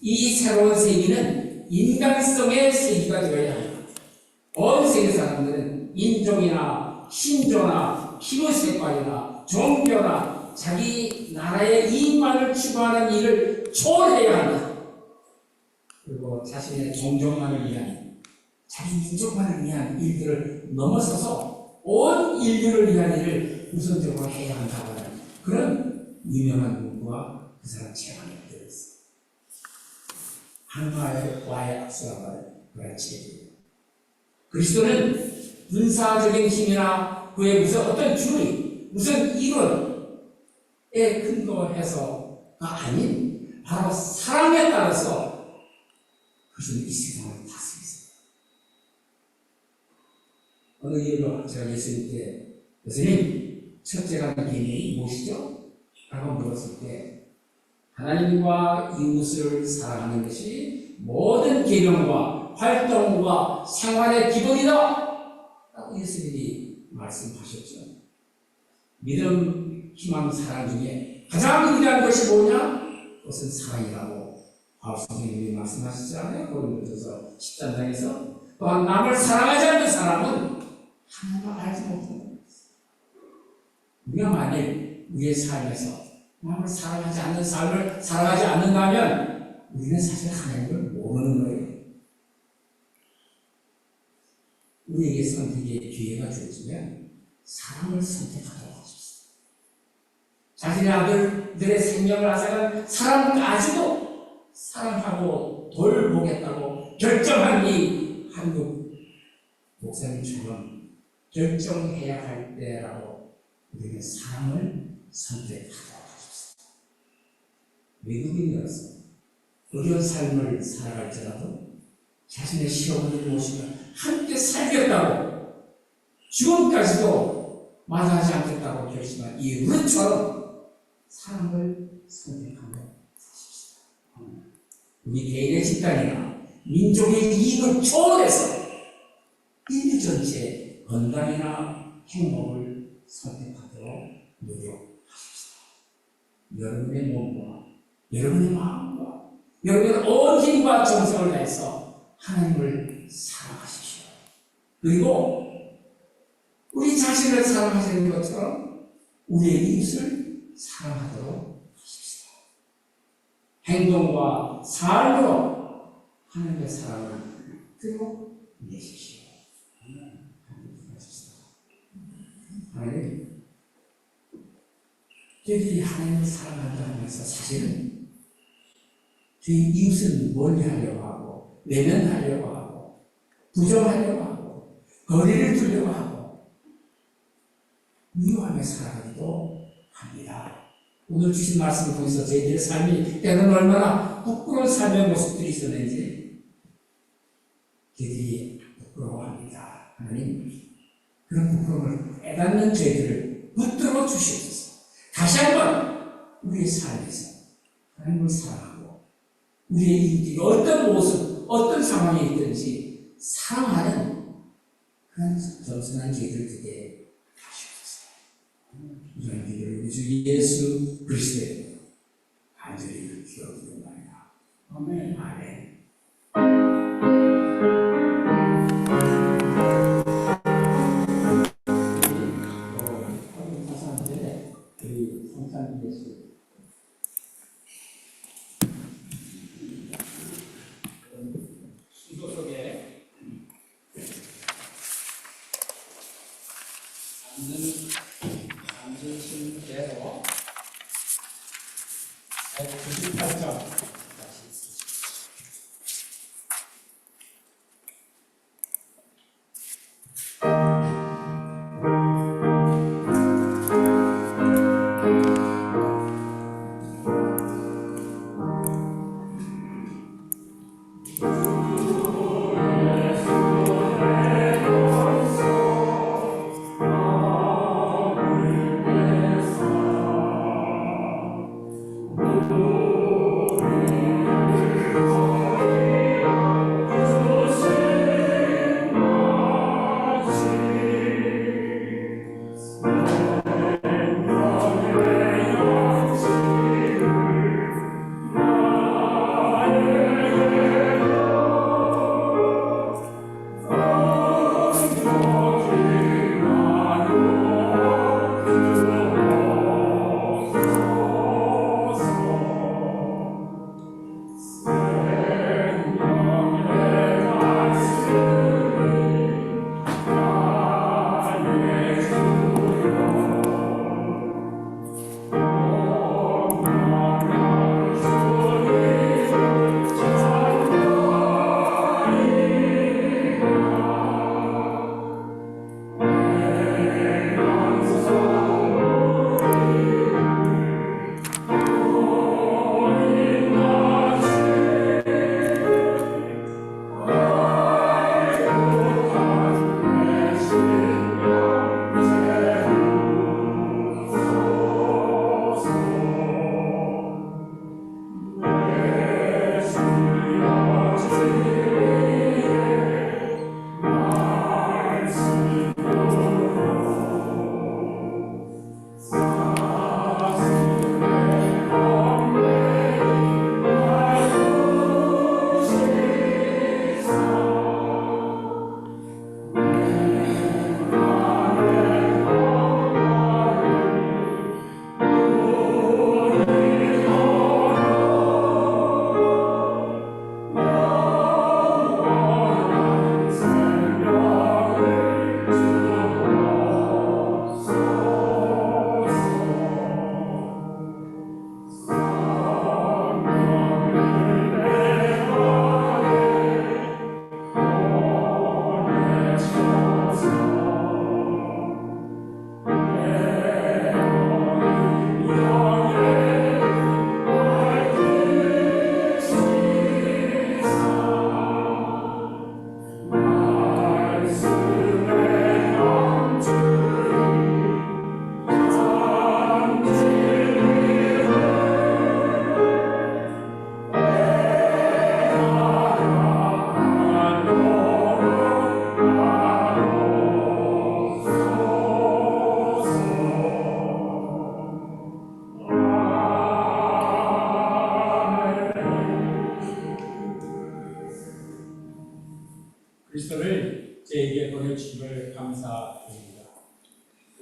Speaker 1: 이 새로운 세계는 인간성의 세계가 되어야 합니다. 온 세계 사람들은 인종이나 신조나 피부 색깔이나 종교나 자기 나라의 이익만을 추구하는 일을 초월해야 한다. 그리고 자신의 종족만을 위한, 자기 민족만을 위한 일들을 넘어서서 온 인류를 위한 일을 우선적으로 해야 한다고 하는 그런 유명한 문구가 그 사람 책 안에 들어있어요. 악마와의 악수라고 하는 그런 책이에요. 그리스도는 군사적인 힘이나 그의 무슨 어떤 주의, 무슨 이론에 근거해서가 아닌 바로 사랑에 따라서 그리스도는 이 세상을 다스리세요. 어느 일로 제가 예수님께 예수님 첫째 가는 계명이 무엇이죠? 라고 물었을 때 하나님과 이웃을 사랑하는 것이 모든 계명과 활동과 생활의 기본이다 라고 예수님이 말씀하셨죠. 믿음, 희망, 사랑 중에 가장 위대한 것이 뭐냐? 그것은 사랑이라고 바울 선생님이 말씀하셨잖아요. 고린도전서 10장에서 또한 남을 사랑하지 않는 사람은 하나님을 알지 못한다는 것입니다. 우리가 만일 우리의 삶에서 남을 사랑하지 않는 삶을 살아가지 않는다면 우리는 사실 하나님을 모르는 거예요. 우리에게 선택의 기회가 주어지면 사랑을 선택하도록 하십시오. 자신의 아들들의 생명을 앗아간 사람까지도 사랑하고 돌보겠다고 결정한 이 한국 목사님처럼 결정해야 할 때라고 우리는 사랑을 선택하도록 하십시오. 외국인으로서 어려운 삶을 살아갈지라도 자신의 시험을 모시며 함께 살겠다고 죽음까지도 마다하지 않겠다고 결심한 이 룻처럼 사랑을 선택하며 사십시다. 우리 개인의 집단이나 민족의 이익을 초월해서 인류 전체의 건강이나 행복을 선택하도록 노력하십시다. 여러분의 몸과 여러분의 마음과 여러분의 온 힘과 정성을 다해서 하나님을 사랑하십시오. 그리고 우리 자신을 사랑하시는 것처럼 우리의 이웃을 사랑하도록 하십시오. 행동과 삶으로 하나님의 사랑을 드러내십시오. 하나님, 저희들이 하나님을 사랑한다 하면서 사실은 저희 이웃은 멀리하려고 하고 외면하려고 하고 부정하려고 하고 거리를 두려고 하고 미워하며 살아가기도 합니다. 오늘 주신 말씀을 통해서 저희들의 삶이 때로는 얼마나 부끄러운 삶의 모습들이 있었는지 저희들이 부끄러워합니다. 하나님, 그런 부끄러움을 깨닫는 저희들을 붙들어 주시옵소서. 다시 한번 우리의 삶에서 하나님을 사랑하고 우리의 이웃이 어떤 모습, 어떤 상황에 있든지 사랑하는 그런 겸손한 저희들 되게 하시옵소서. 이런 기도를 주 예수 그리스도의 간절히 기도드립니다. 아멘. 아멘. 수도 속에 앉으신 대로 198점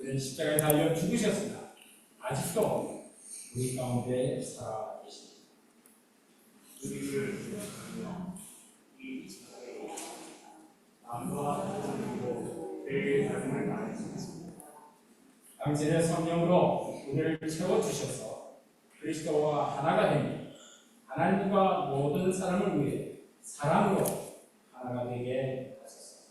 Speaker 1: 그는 십자가에 달려 죽으셨으나 아직도 우리 가운데 살아 계십니다. 우리를 위하여 이 세상에 남과 그리고 그의 삶을 다하셨습니다. 당신의 성령으로 우리를 채워주셔서 그리스도와 하나가 되니 하나님과 모든 사람을 위해 사랑으로 하나가 되게 하소서.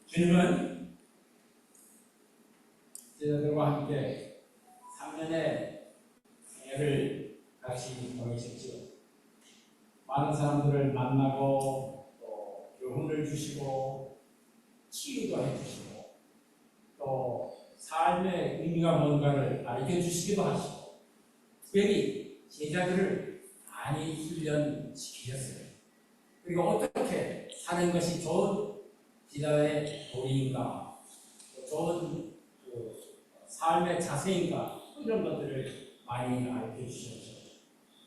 Speaker 1: 주님은 제자들과 함께 3년의 생애를 같이 보내셨지요. 많은 사람들을 만나고 또 교훈을 주시고 치유도 해주시고 또 삶의 의미가 뭔가를 가르쳐 주시기도 하시고 특별히 제자들을 많이 훈련시키셨어요. 그리고 어떻게 사는 것이 좋은 제자의 도리인가, 좋은 삶의 자세인가 이런 것들을 많이 알려 주셨죠.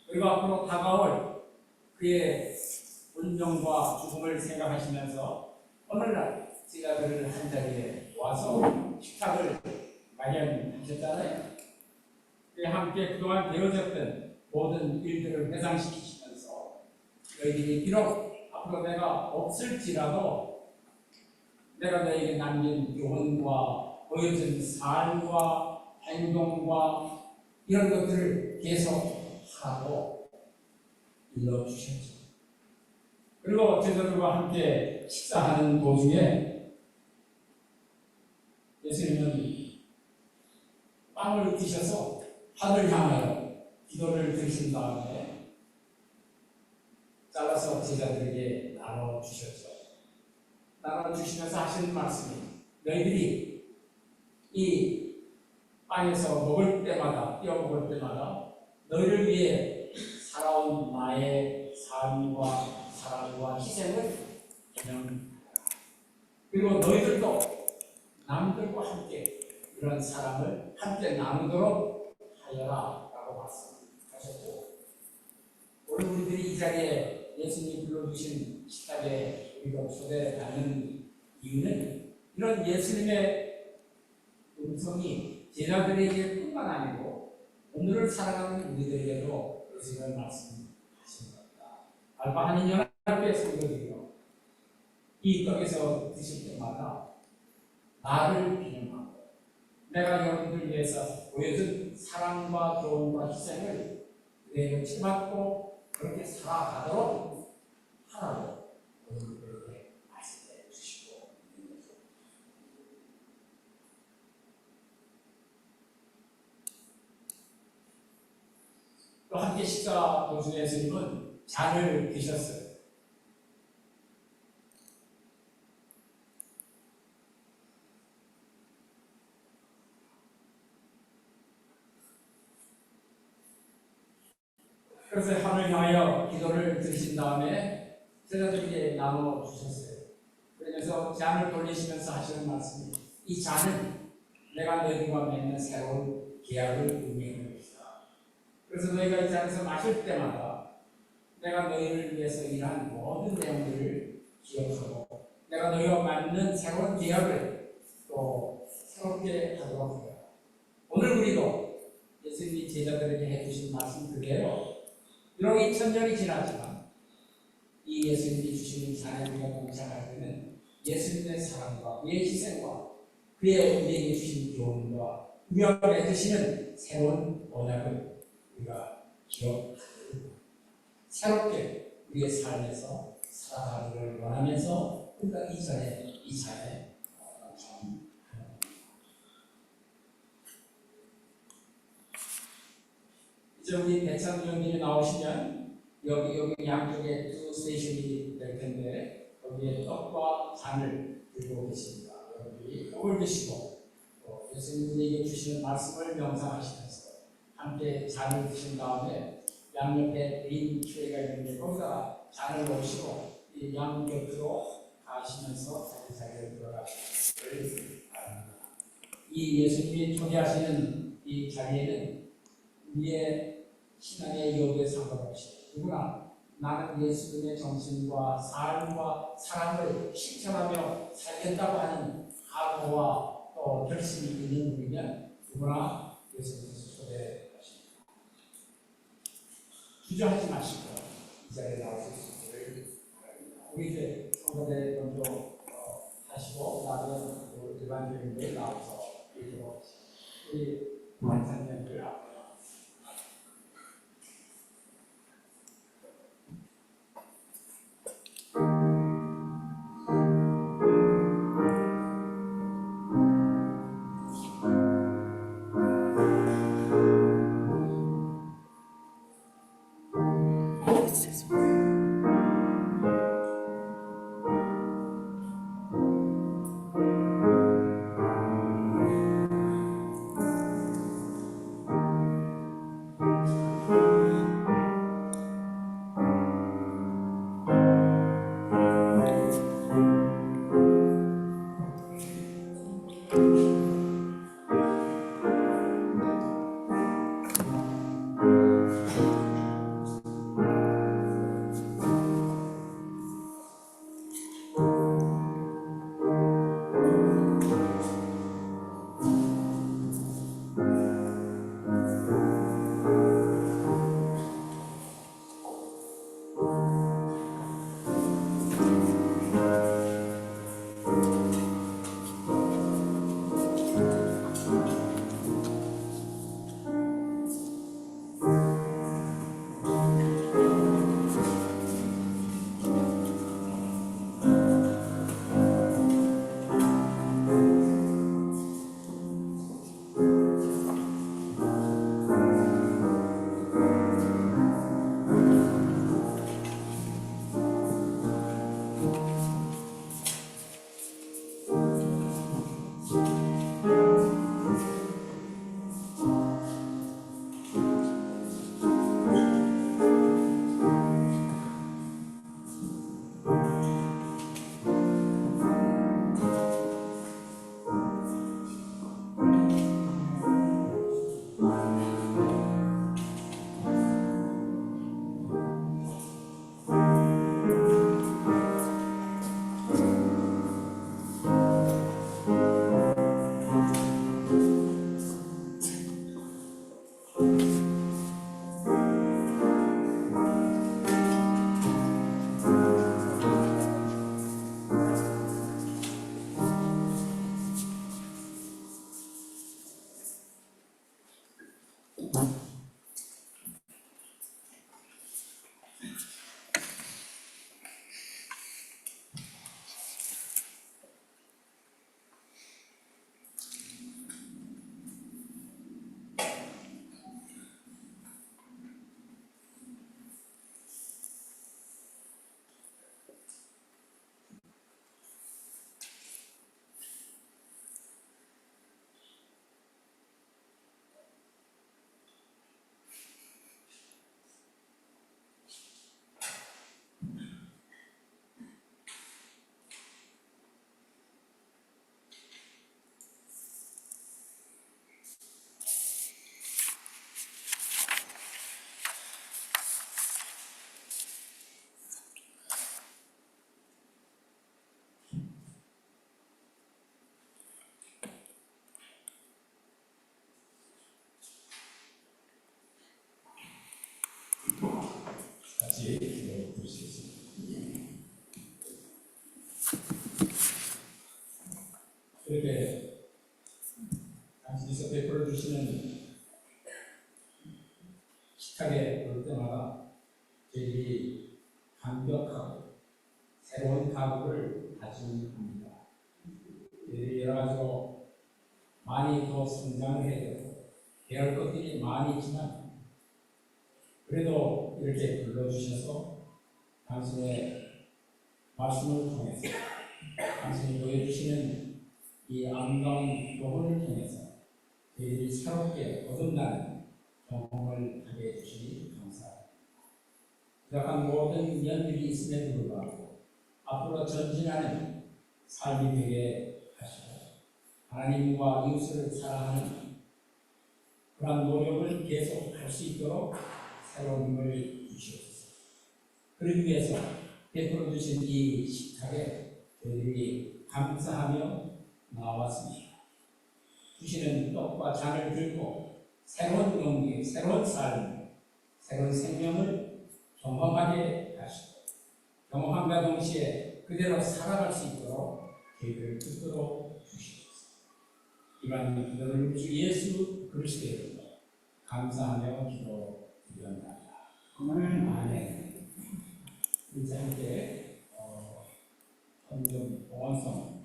Speaker 1: 그리고 앞으로 다가올 그의 운명과 죽음을 생각하시면서 어느 날 제자들을 한 자리에 모아서 식탁을 마련하셨잖아요. 함께 그동안 되어졌던 모든 일들을 회상시키시면서 너희들이 비록 앞으로 내가 없을지라도 내가 너에게 남긴 교훈과 보여준 삶과 행동과 이런 것들을 계속 하라고 일러주셨죠. 그리고 제자들과 함께 식사하는 도중에 예수님은 빵을 드셔서 하늘 향하여 기도를 드리신 다음에 잘라서 제자들에게 나눠주셨죠. 나눠주시면서 하시는 말씀이 너희들이 이 빵에서 먹을 때마다 띄어 먹을 때마다 너희를 위해 살아온 나의 삶과 사랑과 희생을 기념하라. 그리고 너희들도 남들과 함께 이런 사랑을 함께 나누도록 하여라 라고 말씀하셨고, 오늘 우리들이 이 자리에 예수님이 불러주신 식탁에 우리가 초대하는 이유는 이런 예수님의 음성이 제자들에게 뿐만 아니고 오늘을 살아가는 우리들에게도 예수님의 말씀하신 겁니다. 알바 한인 연합회 성도들이요, 이 떡에서 드실 때마다 나를 기념하고 내가 여러분들 위해서 보여준 사랑과 교훈과 희생을 그대로 채받고 그렇게 살아가도록 하라고 오늘 말씀해 주시고 있는 거죠. 또 함께 식사 도중에 예수님은 잔을 드셨어요. 그래서 하늘 향하여 기도를 드리신 다음에 제자들에게 나눠 주셨어요. 그래서 잔을 돌리시면서 하시는 말씀이 이 잔은 내가 너희들과 맺는 새로운 계약을 의미하는 것이다. 그래서 너희가 이 잔에서 마실 때마다 내가 너희를 위해서 일한 모든 내용들을 기억하고 내가 너희와 맺는 새로운 계약을 또 새롭게 하도록 해요. 오늘 우리도 예수님이 제자들에게 해주신 말씀 그대로 비록 2000년이 지났지만 이 예수님이 주시는 잔에 우리가 동참할 때는 예수님의 사랑과 그의 희생과 그의 우리에게 주신 교훈과 우리와 맺으시는 새로운 언약을 우리가 기억하고 새롭게 우리의 삶에서 살아가기를 원하면서 우리가 이 차에 이제 우리 배창 위원님이 나오시면 여기 양쪽에 두 스테이션이 될 텐데 거기에 떡과 잔을 들고 계십니다. 여기 떡을 드시고 또 예수님에게 주시는 말씀을 명상하시면서 함께 잔을 드신 다음에 양옆에 빈 트레이가 있는데 거기다 잔을 놓으시고 이 양옆으로 가시면서 자기를 들어가시기를 바랍니다. 이 예수님이 초대하시는 이 자리에는 우리의 신앙의 여부에 상관없이 누구나 나는 예수님의 정신과 삶과 사랑을 실천하며 살겠다고 하는 각오와 또 결심이 있는 분이면 누구나 예수님께서 초대하십니다. 주저하지 마시고 이 자리에 나오실 수 있기를 바랍니다. 우리 이제 성가대 먼저 하시고 나는 일반적인 나와서 우리 만찬년들 앞에 이렇게 당신께서 베풀어 주시는 식탁에 볼 때마다 저희들이 감격하고 새로운 각오를 다짐합니다. 저희들이 여러 가지로 많이 더 성장을 해야 되고 배울 것들이 많이 있지만 그래도 이렇게 불러주셔서 당신의 말씀을 통해서 당신이 보여주시는 이 아름다운 교훈을 통해서 저희들이 새롭게 거듭나는 경험을 하게 해주시니 감사합니다. 부족한 모든 연들이 있음에도 불구하고 앞으로 전진하는 삶이 되게 하시고 하나님과 이웃을 사랑하는 그런 노력을 계속 할 수 있도록 새로운 힘을 주시옵소서. 그러기 위해서 베풀어 주신 이 식탁에 저희들이 감사하며 나왔습니다. 주시는 떡과 잔을 들고 새로운 용기, 새로운 삶, 새로운 생명을 경험하게 하시고 경험함과 동시에 그대로 살아갈 수 있도록 저희들을 붙들어 주시옵소서. 이만 기도를 주 예수 그리스도의 이름으로 감사하며 기도드립니다. 아멘. 우리 함께 헌금 원성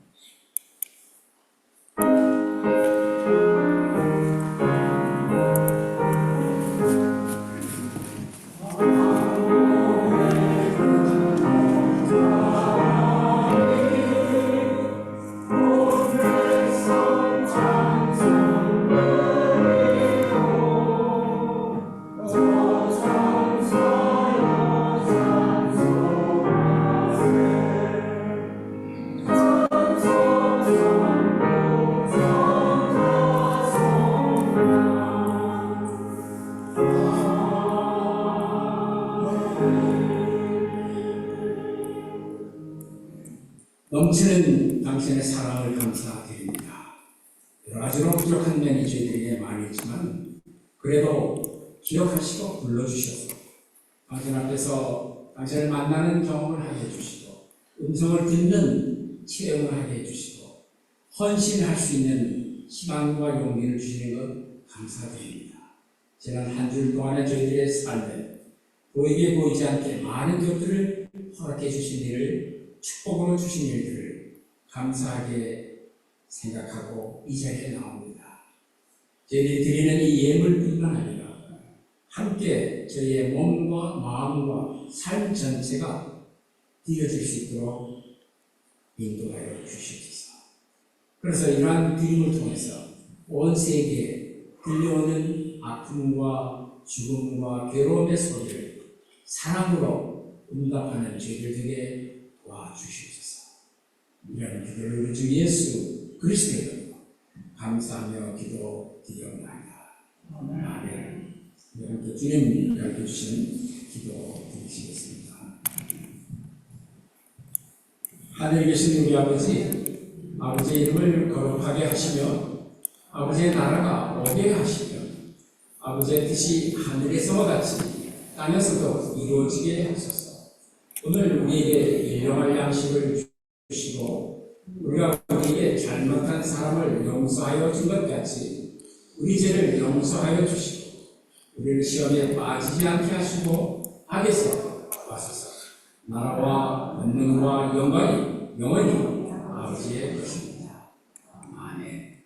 Speaker 1: 넘치는 당신의 사랑을 감사드립니다. 여러 가지로 부족한 면이 저희들에게 많이 있지만 그래도 기억하시고 불러주셔서 당신 앞에서 당신을 만나는 경험을 하게 해주시고 음성을 듣는 체험을 하게 해주시고 헌신할 수 있는 시간과 용기를 주시는 것 감사드립니다. 지난 한 주 동안의 저희들의 삶에 보이게 보이지 않게 많은 것들을 허락해 주신 일을 축복으로 주신 일들을 감사하게 생각하고 이 자리에 나옵니다. 저희들이 드리는 이 예물뿐만 아니라 함께 저희의 몸과 마음과 삶 전체가 드려질 수 있도록 인도하여 주시옵소서. 그래서 이러한 드림을 통해서 온 세계에 들려오는 아픔과 죽음과 괴로움의 소리를 사랑으로 응답하는 저희들 되게 도와주시옵소서. 이런 기도를 우리 주 예수 그리스도의 이름으로 감사하며 기도드리옵나이다. 아멘. 함께 주님 가르쳐 주시는 기도 드리시겠습니다. 하늘에 계신 우리 아버지, 아버지의 이름을 거룩하게 하시며 아버지의 나라가 오게 하시며 아버지의 뜻이 하늘에서와 같이 땅에서도 이루어지게 하소서. 오늘 우리에게 일용할 양식을 주시고 우리가 우리에게 잘못한 사람을 용서하여 준 것 같이 우리 죄를 용서하여 주시고 우리를 시험에 빠지지 않게 하시고 악에서 하소서. 나라와 권능과 영광이 영원히 아버지의 것입니다. 아멘.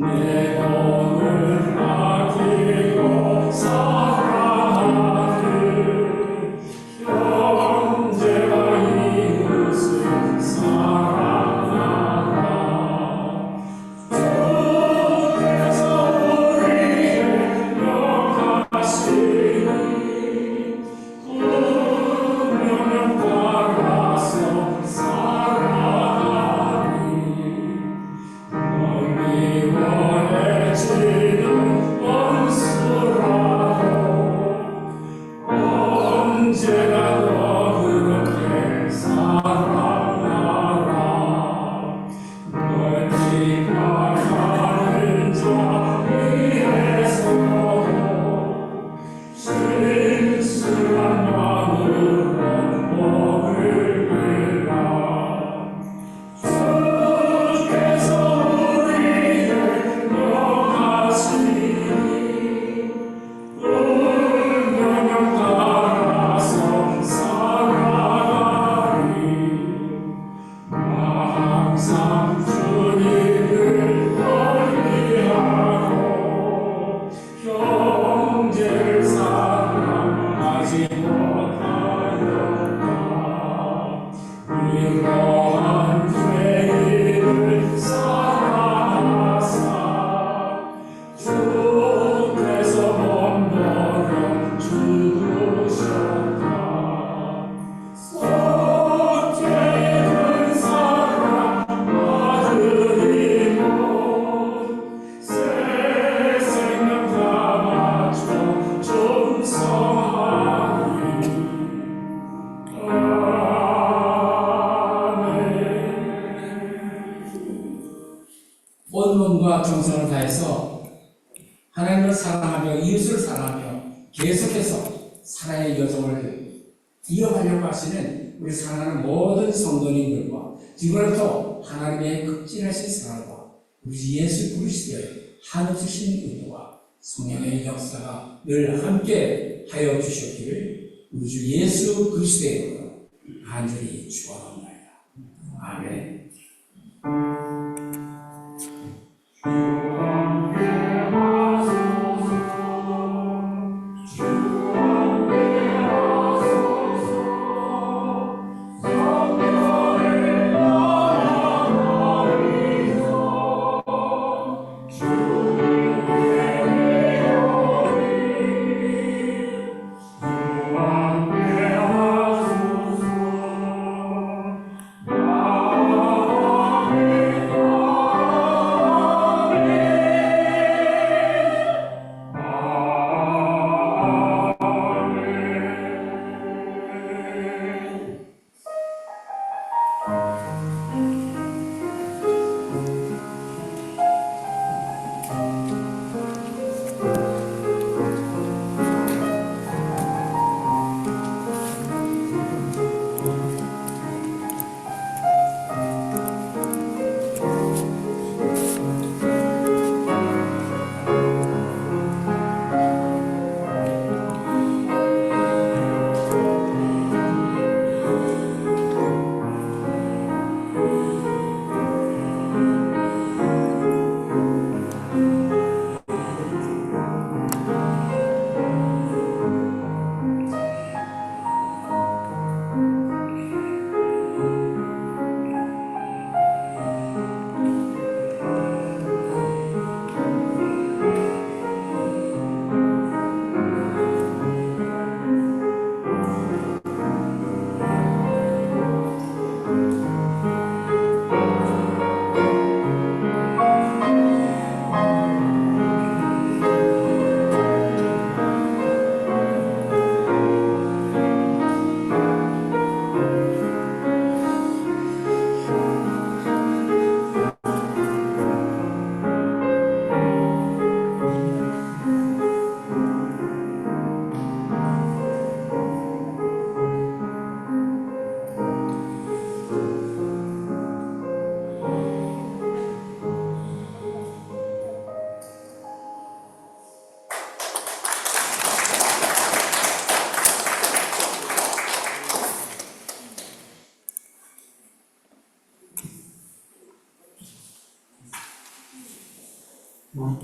Speaker 5: 내 몸을 아끼고 사랑하길
Speaker 1: 죄를 사랑하지 못하였다. 이러한 죄를 사랑하사 주께서 몸으로 죽으셨다. 성죄는 사랑 아들이요 새 생명 담아줘 충성하리. 온 몸과 정성을 다해서 하나님을 사랑하며 이웃을 사랑하며 계속해서 사랑의 여정을 이어가려고 하시는 우리 사랑하는 모든 성도님들과 지금부터 하나님의 극진하신 사랑과 우리 예수 그리스도의 한없으신 은혜와 성령의 역사가 늘 함께 하여 주셨기를 우리 주 예수 그리스도의 이름으로 간절히 축원합니다. 아멘.
Speaker 4: 뭐